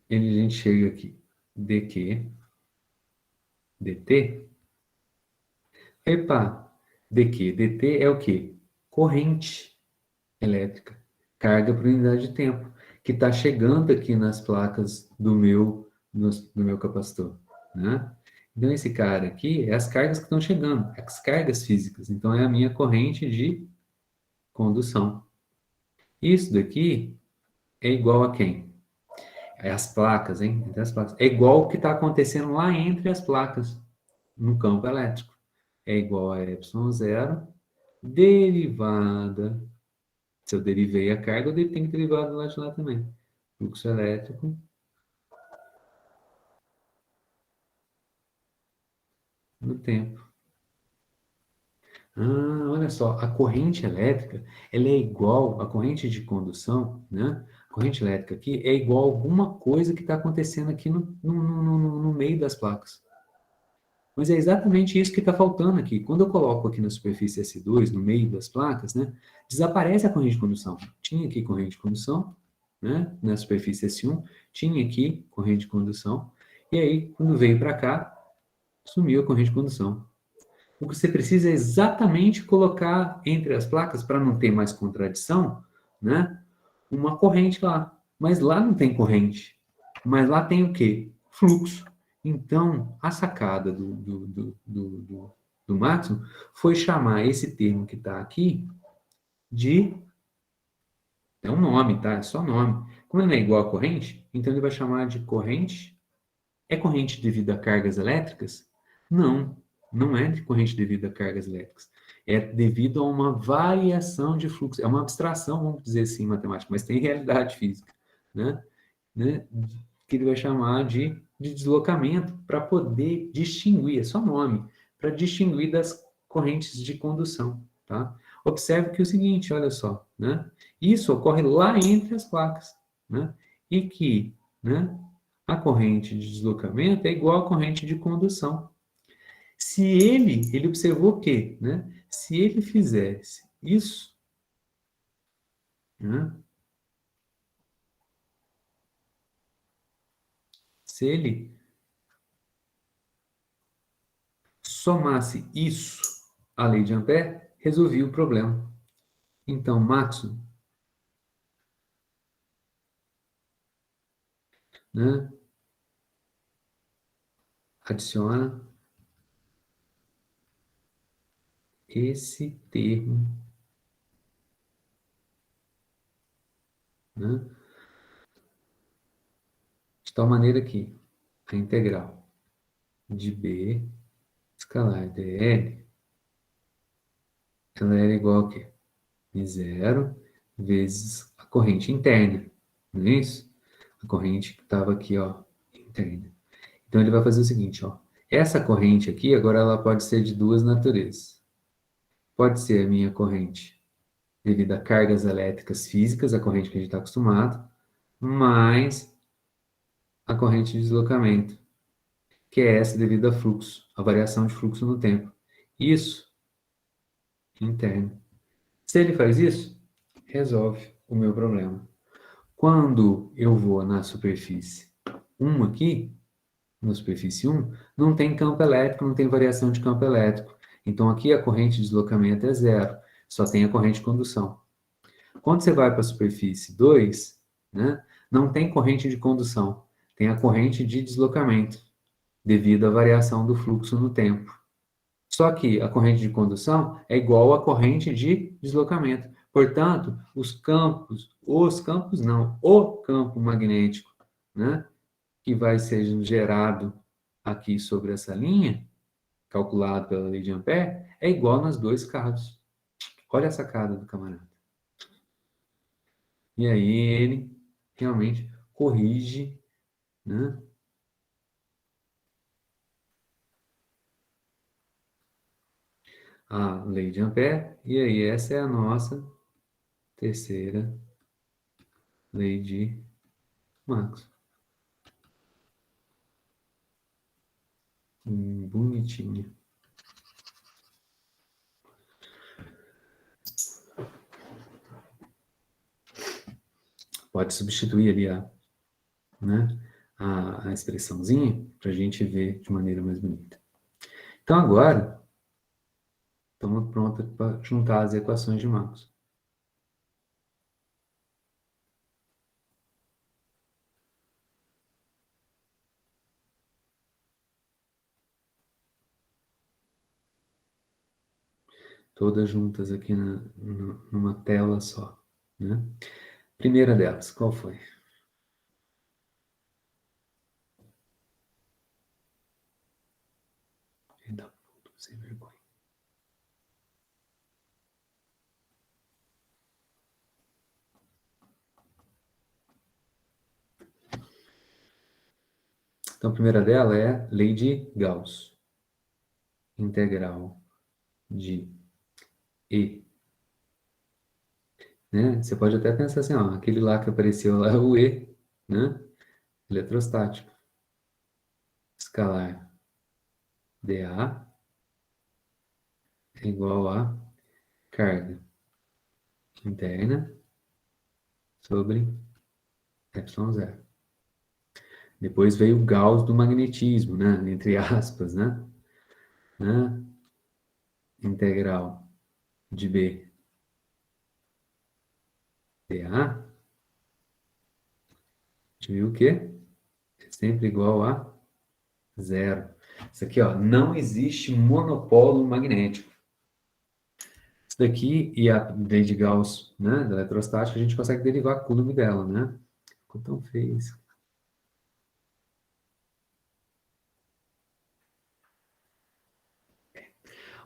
a gente chega aqui, dq, dt, epa, dq, dt é o quê? Corrente elétrica, carga por unidade de tempo, que está chegando aqui nas placas do meu capacitor, né? Então, esse cara aqui é as cargas que estão chegando, as cargas físicas. Então, é a minha corrente de condução. Isso daqui é igual a quem? É as placas, hein? Entre as placas. É igual o que está acontecendo lá entre as placas, no campo elétrico. É igual a epsilon zero, derivada. Se eu derivei a carga, eu tenho que derivar do lado de lá também. Fluxo elétrico no tempo. Ah, olha só, a corrente elétrica, ela é igual, a corrente de condução, né? A corrente elétrica aqui é igual a alguma coisa que está acontecendo aqui no meio das placas. Mas é exatamente isso que está faltando aqui. Quando eu coloco aqui na superfície S2, no meio das placas, né, desaparece a corrente de condução. Tinha aqui corrente de condução, né, na superfície S1, tinha aqui corrente de condução, e aí, quando veio para cá, sumiu a corrente de condução. O que você precisa é exatamente colocar entre as placas, para não ter mais contradição, né, uma corrente lá. Mas lá não tem corrente. Mas lá tem o quê? Fluxo. Então, a sacada do Maxwell foi chamar esse termo que está aqui de... É um nome, tá? É só nome. Como ele não é igual a corrente, então ele vai chamar de corrente. É corrente devido a cargas elétricas? Não, não é de corrente devido a cargas elétricas. É devido a uma variação de fluxo. É uma abstração, vamos dizer assim, em matemática, mas tem realidade física, né? Que ele vai chamar de deslocamento para poder distinguir, é só nome, para distinguir das correntes de condução, tá? Observe que é o seguinte, olha só, né? Isso ocorre lá entre as placas, né? E que, né, a corrente de deslocamento é igual à corrente de condução. Se ele observou o quê, né? Se ele fizesse isso, né? Se ele somasse isso à lei de Ampère, resolvia o problema. Então, Maxwell, né, adiciona esse termo, né, de tal maneira que a integral de B escalar dl ela era igual a quê? I0 vezes a corrente interna, não é isso? A corrente que estava aqui, ó, interna. Então, ele vai fazer o seguinte, ó. Essa corrente aqui, agora ela pode ser de duas naturezas. Pode ser a minha corrente devido a cargas elétricas físicas, a corrente que a gente está acostumado, mais a corrente de deslocamento, que é essa devido a fluxo, a variação de fluxo no tempo. Isso, interno. Se ele faz isso, resolve o meu problema. Quando eu vou na superfície 1 aqui, na superfície 1, não tem campo elétrico, não tem variação de campo elétrico. Então aqui a corrente de deslocamento é zero, só tem a corrente de condução. Quando você vai para a superfície 2, né, não tem corrente de condução, tem a corrente de deslocamento, devido à variação do fluxo no tempo. Só que a corrente de condução é igual à corrente de deslocamento. Portanto, o campo magnético, né, que vai ser gerado aqui sobre essa linha, calculado pela lei de Ampère, é igual nos dois casos. Olha a sacada do camarada. E aí ele realmente corrige, né, a lei de Ampère, e aí essa é a nossa terceira lei de Maxwell. Bonitinha. Pode substituir ali né, a expressãozinha para a gente ver de maneira mais bonita. Então agora, estamos prontos para juntar as equações de Maxwell. Todas juntas aqui numa tela só. Né? Primeira delas, qual foi? Sem vergonha. Então, a primeira dela é lei de Gauss. Integral de E. Né? Você pode até pensar assim, ó, aquele lá que apareceu lá, o E, né? Eletrostático. Escalar dA é igual a carga interna sobre ε0. Depois veio o Gauss do magnetismo, né? Entre aspas, né? Integral de B dA, a gente viu o quê? É sempre igual a zero. Isso aqui, ó, não existe monopólio magnético. Isso daqui e a lei de Gauss, né, da eletrostática, a gente consegue derivar Coulomb dela, né? Ficou tão feio isso.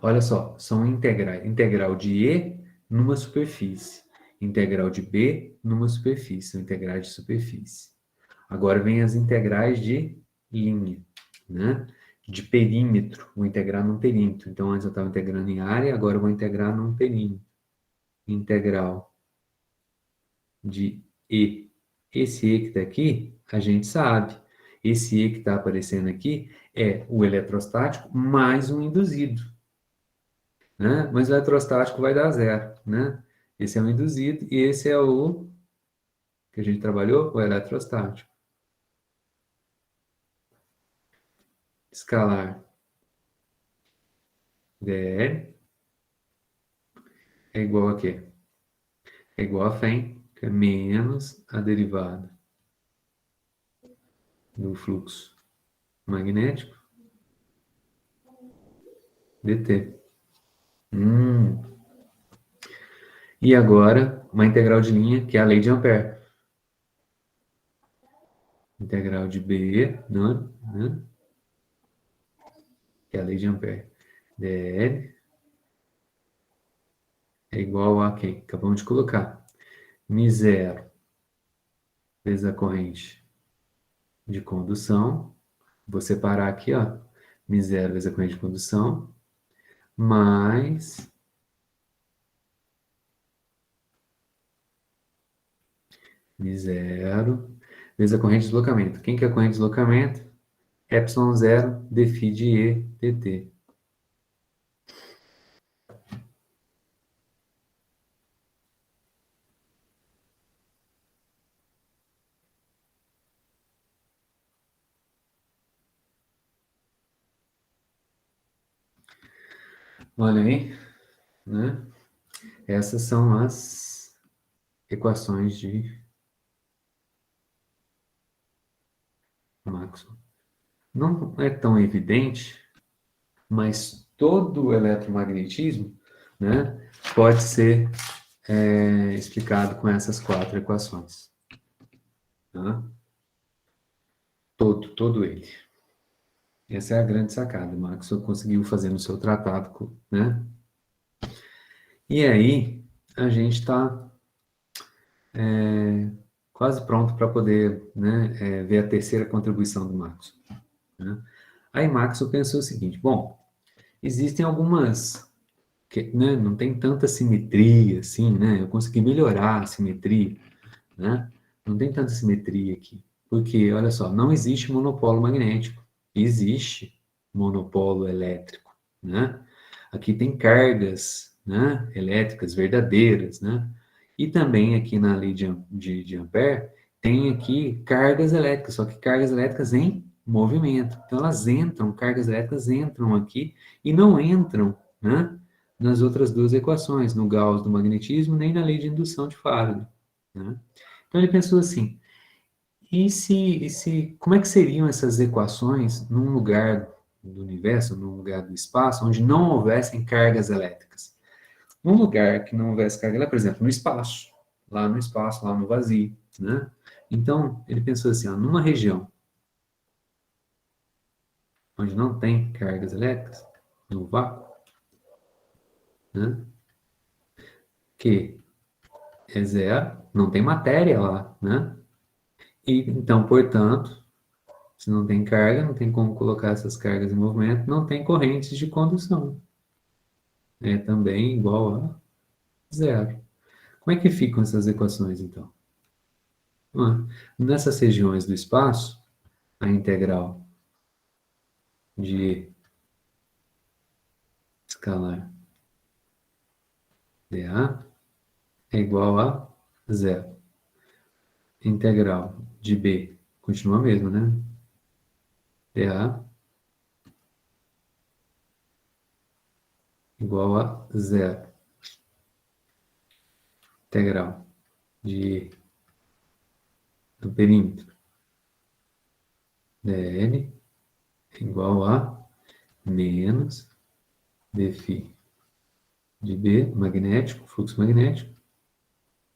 Olha só, são integrais. Integral de E numa superfície. Integral de B numa superfície. São integrais de superfície. Agora vem as integrais de linha, né? De perímetro. Vou integrar num perímetro. Então, antes eu estava integrando em área, agora eu vou integrar num perímetro. Integral de E. Esse E que está aqui, a gente sabe. Esse E que está aparecendo aqui é o eletrostático mais um induzido. Né? Mas o eletrostático vai dar zero, né? Esse é o induzido e esse é o que a gente trabalhou, o eletrostático. Escalar dl é igual a quê? É igual a Φ, que é menos a derivada do fluxo magnético dt. E agora, uma integral de linha, que é a lei de Ampère. Integral de B, né? Que é a lei de Ampère. dl é igual a quem? Acabamos de colocar. μ0 vezes a corrente de condução. Vou separar aqui, ó. μ0 vezes a corrente de condução, mais μ0 vezes a corrente de deslocamento. Quem que é a corrente de deslocamento? ε0 dφ de E dt. Olha aí, né? Essas são as equações de Maxwell. Não é tão evidente, mas todo o eletromagnetismo, né, pode ser explicado com essas 4 equações. Tá? Todo ele. Essa é a grande sacada. Maxwell conseguiu fazer no seu tratado, né? E aí, a gente está quase pronto para poder, né, ver a terceira contribuição do Maxwell. Né? Aí Maxwell pensou o seguinte, bom, existem algumas que, né, não tem tanta simetria assim, né? Eu consegui melhorar a simetria, né? Não tem tanta simetria aqui. Porque, olha só, não existe monopolo magnético. Existe monopolo elétrico, né? Aqui tem cargas, né, elétricas verdadeiras, né? E também aqui na lei de Ampère, tem aqui cargas elétricas, só que cargas elétricas em movimento. Então, elas entram, cargas elétricas entram aqui e não entram, né, nas outras duas equações, no Gauss do magnetismo, nem na lei de indução de Faraday, né? Então, ele pensou assim, como é que seriam essas equações num lugar do universo, num lugar do espaço, onde não houvessem cargas elétricas? Num lugar que não houvesse carga elétrica, por exemplo, no espaço, lá no vazio, né? Então, ele pensou assim, ó, numa região onde não tem cargas elétricas, no vácuo, né? Que é zero, não tem matéria lá, né? E, então, portanto, se não tem carga, não tem como colocar essas cargas em movimento, não tem correntes de condução. É também igual a zero. Como é que ficam essas equações, então? Nessas regiões do espaço, a integral de escalar dA é igual a zero. Integral de B continua a mesma, né? dA igual a zero. Integral de do perímetro dL igual a menos dφ de B, magnético, fluxo magnético,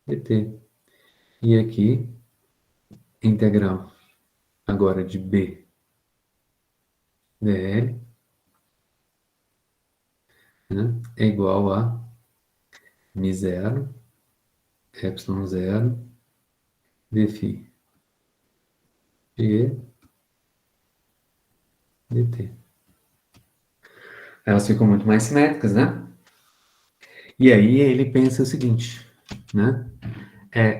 dt. E aqui, integral agora de B dL, né, é igual a μ0, ε0, dφ de E, dt. Elas ficam muito mais simétricas, né? E aí ele pensa o seguinte, né?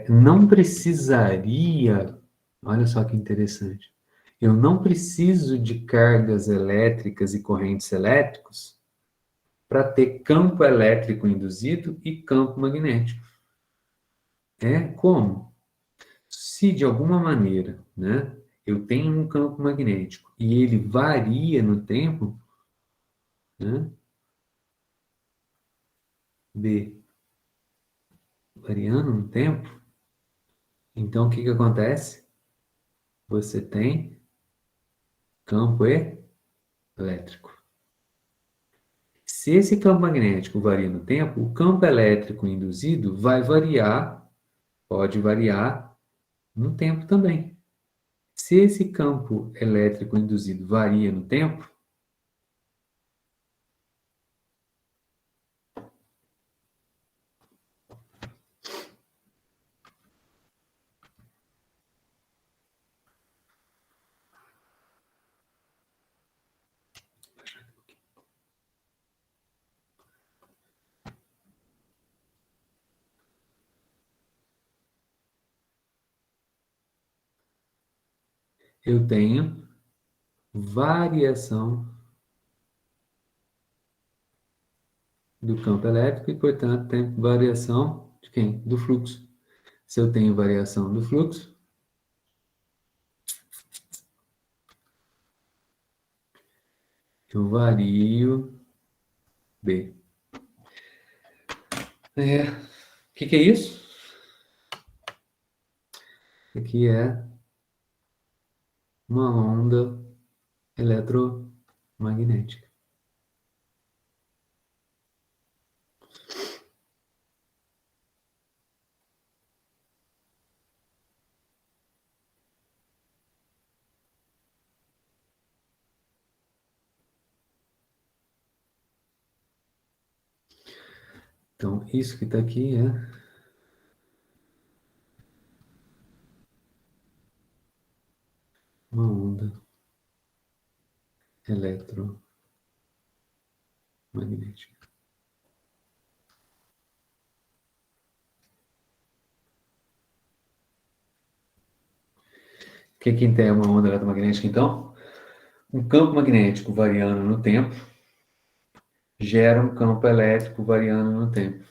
Não precisaria, olha só que interessante, eu não preciso de cargas elétricas e correntes elétricos para ter campo elétrico induzido e campo magnético. Como? Se de alguma maneira, né, eu tenho um campo magnético e ele varia no tempo, né, B variando no tempo, então o que que acontece? Você tem campo elétrico. Se esse campo magnético varia no tempo, o campo elétrico induzido vai variar, pode variar no tempo também. Se esse campo elétrico induzido varia no tempo, eu tenho variação do campo elétrico e, portanto, tem variação de quem? Do fluxo. Se eu tenho variação do fluxo, eu vario B. O que é isso? Aqui é uma onda eletromagnética. Então, isso que está aqui é uma onda eletromagnética. O que é uma onda eletromagnética, então? Um campo magnético variando no tempo gera um campo elétrico variando no tempo.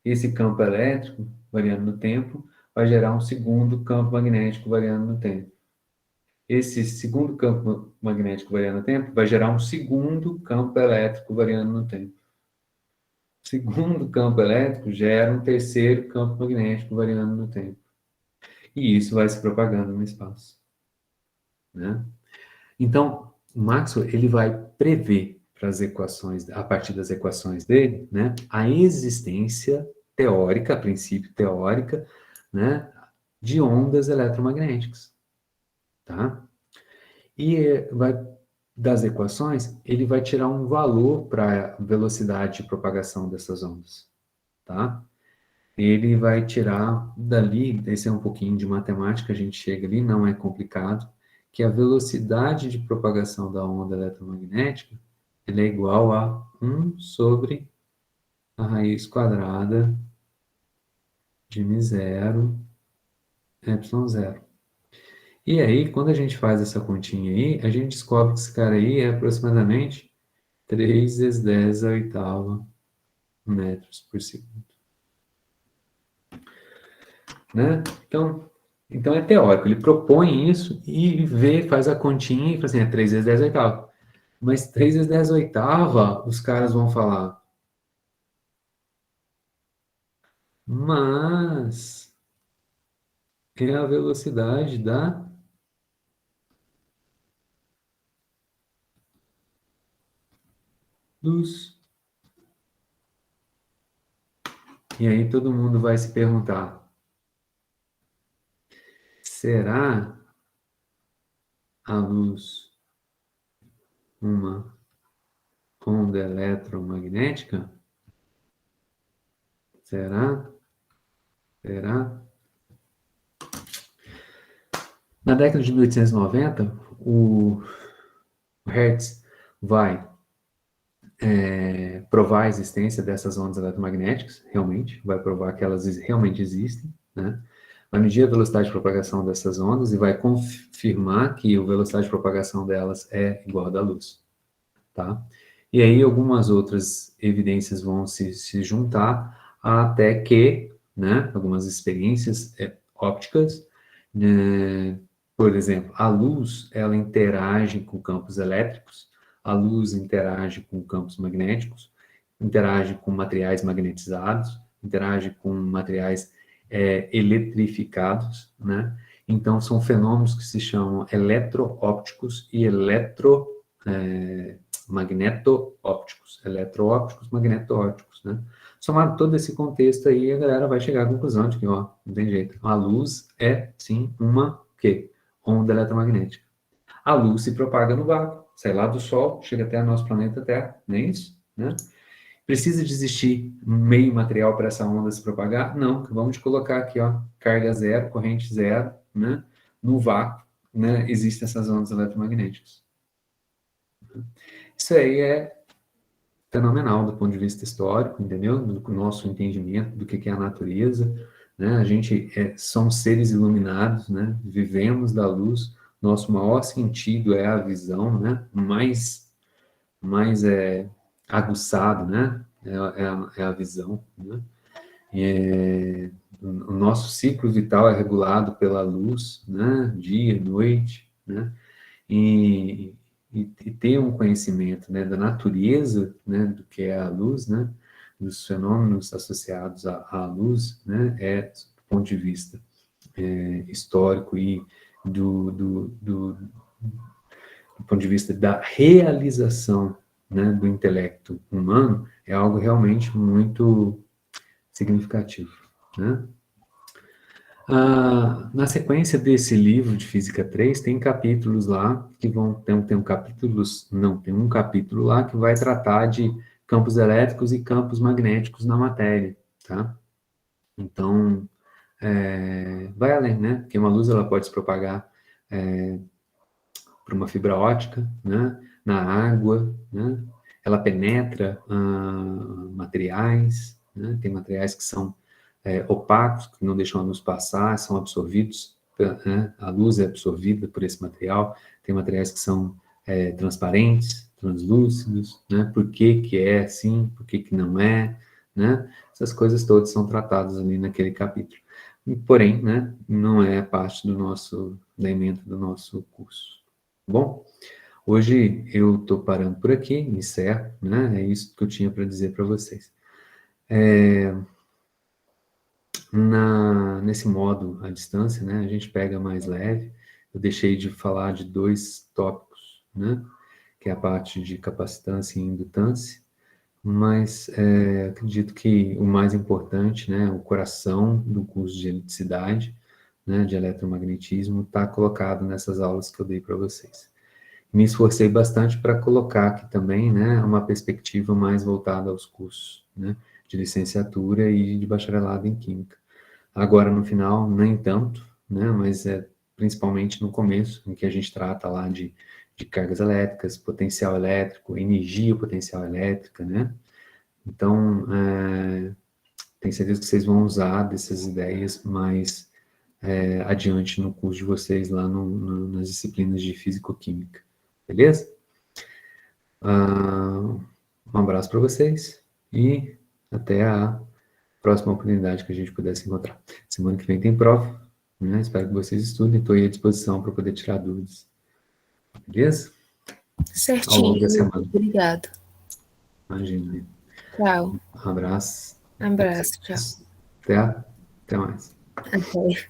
Esse campo elétrico variando no tempo vai gerar um segundo campo magnético variando no tempo. Esse segundo campo magnético variando no tempo vai gerar um segundo campo elétrico variando no tempo. O segundo campo elétrico gera um terceiro campo magnético variando no tempo. E isso vai se propagando no espaço, né? Então, o Maxwell ele vai prever para as equações, a partir das equações dele, né, a existência teórica, a princípio teórica, né, de ondas eletromagnéticas, tá? E das equações, ele vai tirar um valor para a velocidade de propagação dessas ondas, tá? Ele vai tirar dali, esse é um pouquinho de matemática, a gente chega ali, não é complicado, que a velocidade de propagação da onda eletromagnética ela é igual a 1 sobre a raiz quadrada de μ0, ε0. E aí, quando a gente faz essa continha aí, a gente descobre que esse cara aí é aproximadamente 3 vezes 10 a oitava metros por segundo. Né? Então é teórico, ele propõe isso e vê, faz a continha e fala assim, é 3 vezes 10 oitava. Mas 3 vezes 10 oitava, os caras vão falar. Mas é a velocidade da luz. E aí todo mundo vai se perguntar, será a luz uma onda eletromagnética? Será? Será? Na década de 1890, o Hertz vai provar a existência dessas ondas eletromagnéticas, realmente, vai provar que elas realmente existem, né? Vai medir a velocidade de propagação dessas ondas e vai confirmar que a velocidade de propagação delas é igual à da luz, tá? E aí algumas outras evidências vão se juntar até que, né, algumas experiências ópticas, né, por exemplo, a luz, ela interage com campos elétricos, a luz interage com campos magnéticos, interage com materiais magnetizados, interage com materiais eletrificados, né? Então, são fenômenos que se chamam eletroópticos e magneto-ópticos, eletroópticos, magneto-ópticos, né? Somado todo esse contexto aí, a galera vai chegar à conclusão de que, ó, não tem jeito, a luz é, sim, uma, quê? Onda eletromagnética. A luz se propaga no vácuo, sai lá do Sol, chega até o nosso planeta Terra, não é isso? Né? Precisa de existir um meio material para essa onda se propagar? Não, vamos colocar aqui, ó, carga zero, corrente zero, né? No vácuo, né? Existem essas ondas eletromagnéticas. Isso aí é fenomenal do ponto de vista histórico, entendeu? Do nosso entendimento do que é a natureza, né? A gente somos seres iluminados, né? Vivemos da luz, nosso maior sentido é a visão, né? Mais aguçado, né? É a visão, né? O nosso ciclo vital é regulado pela luz, né? Dia, noite, né? E, e ter um conhecimento, né, da natureza, né, do que é a luz, né? Dos fenômenos associados à luz, né? Do ponto de vista histórico e do ponto de vista da realização, né, do intelecto humano, é algo realmente muito significativo, né? Na sequência desse livro de Física 3, tem capítulos lá que vão tem um capítulos, não, tem um capítulo lá que vai tratar de campos elétricos e campos magnéticos na matéria, tá? Então, vai além, né? Porque uma luz ela pode se propagar por uma fibra ótica, né? Na água, né? Ela penetra materiais, né? Tem materiais que são opacos, que não deixam a luz passar, são absorvidos, né? A luz é absorvida por esse material. Tem materiais que são transparentes, translúcidos, né? Por que que é assim, por que que não é, né? Essas coisas todas são tratadas ali naquele capítulo. Porém, né, não é parte do nosso, da ementa do nosso curso. Bom, hoje eu estou parando por aqui, encerro, né? É isso que eu tinha para dizer para vocês. Nesse modo, à distância, né, a gente pega mais leve. Eu deixei de falar de 2 tópicos, né? Que é a parte de capacitância e indutância, mas acredito que o mais importante, né, o coração do curso de eletricidade, né, de eletromagnetismo, está colocado nessas aulas que eu dei para vocês. Me esforcei bastante para colocar aqui também, né, uma perspectiva mais voltada aos cursos, né, de licenciatura e de bacharelado em Química. Agora, no final, nem tanto, né, mas principalmente no começo, em que a gente trata lá de cargas elétricas, potencial elétrico, energia potencial elétrica, né? Então, tenho certeza que vocês vão usar dessas ideias mais adiante no curso de vocês, lá nas disciplinas de Físico-Química. Beleza? Um abraço para vocês e até a próxima oportunidade que a gente puder se encontrar. Semana que vem tem prova, né? Espero que vocês estudem, estou aí à disposição para poder tirar dúvidas. Beleza? Ao longo da Certinho. semana. Obrigado. Imagina. Tchau. Um abraço. Abraço. Tchau. Até mais. Até.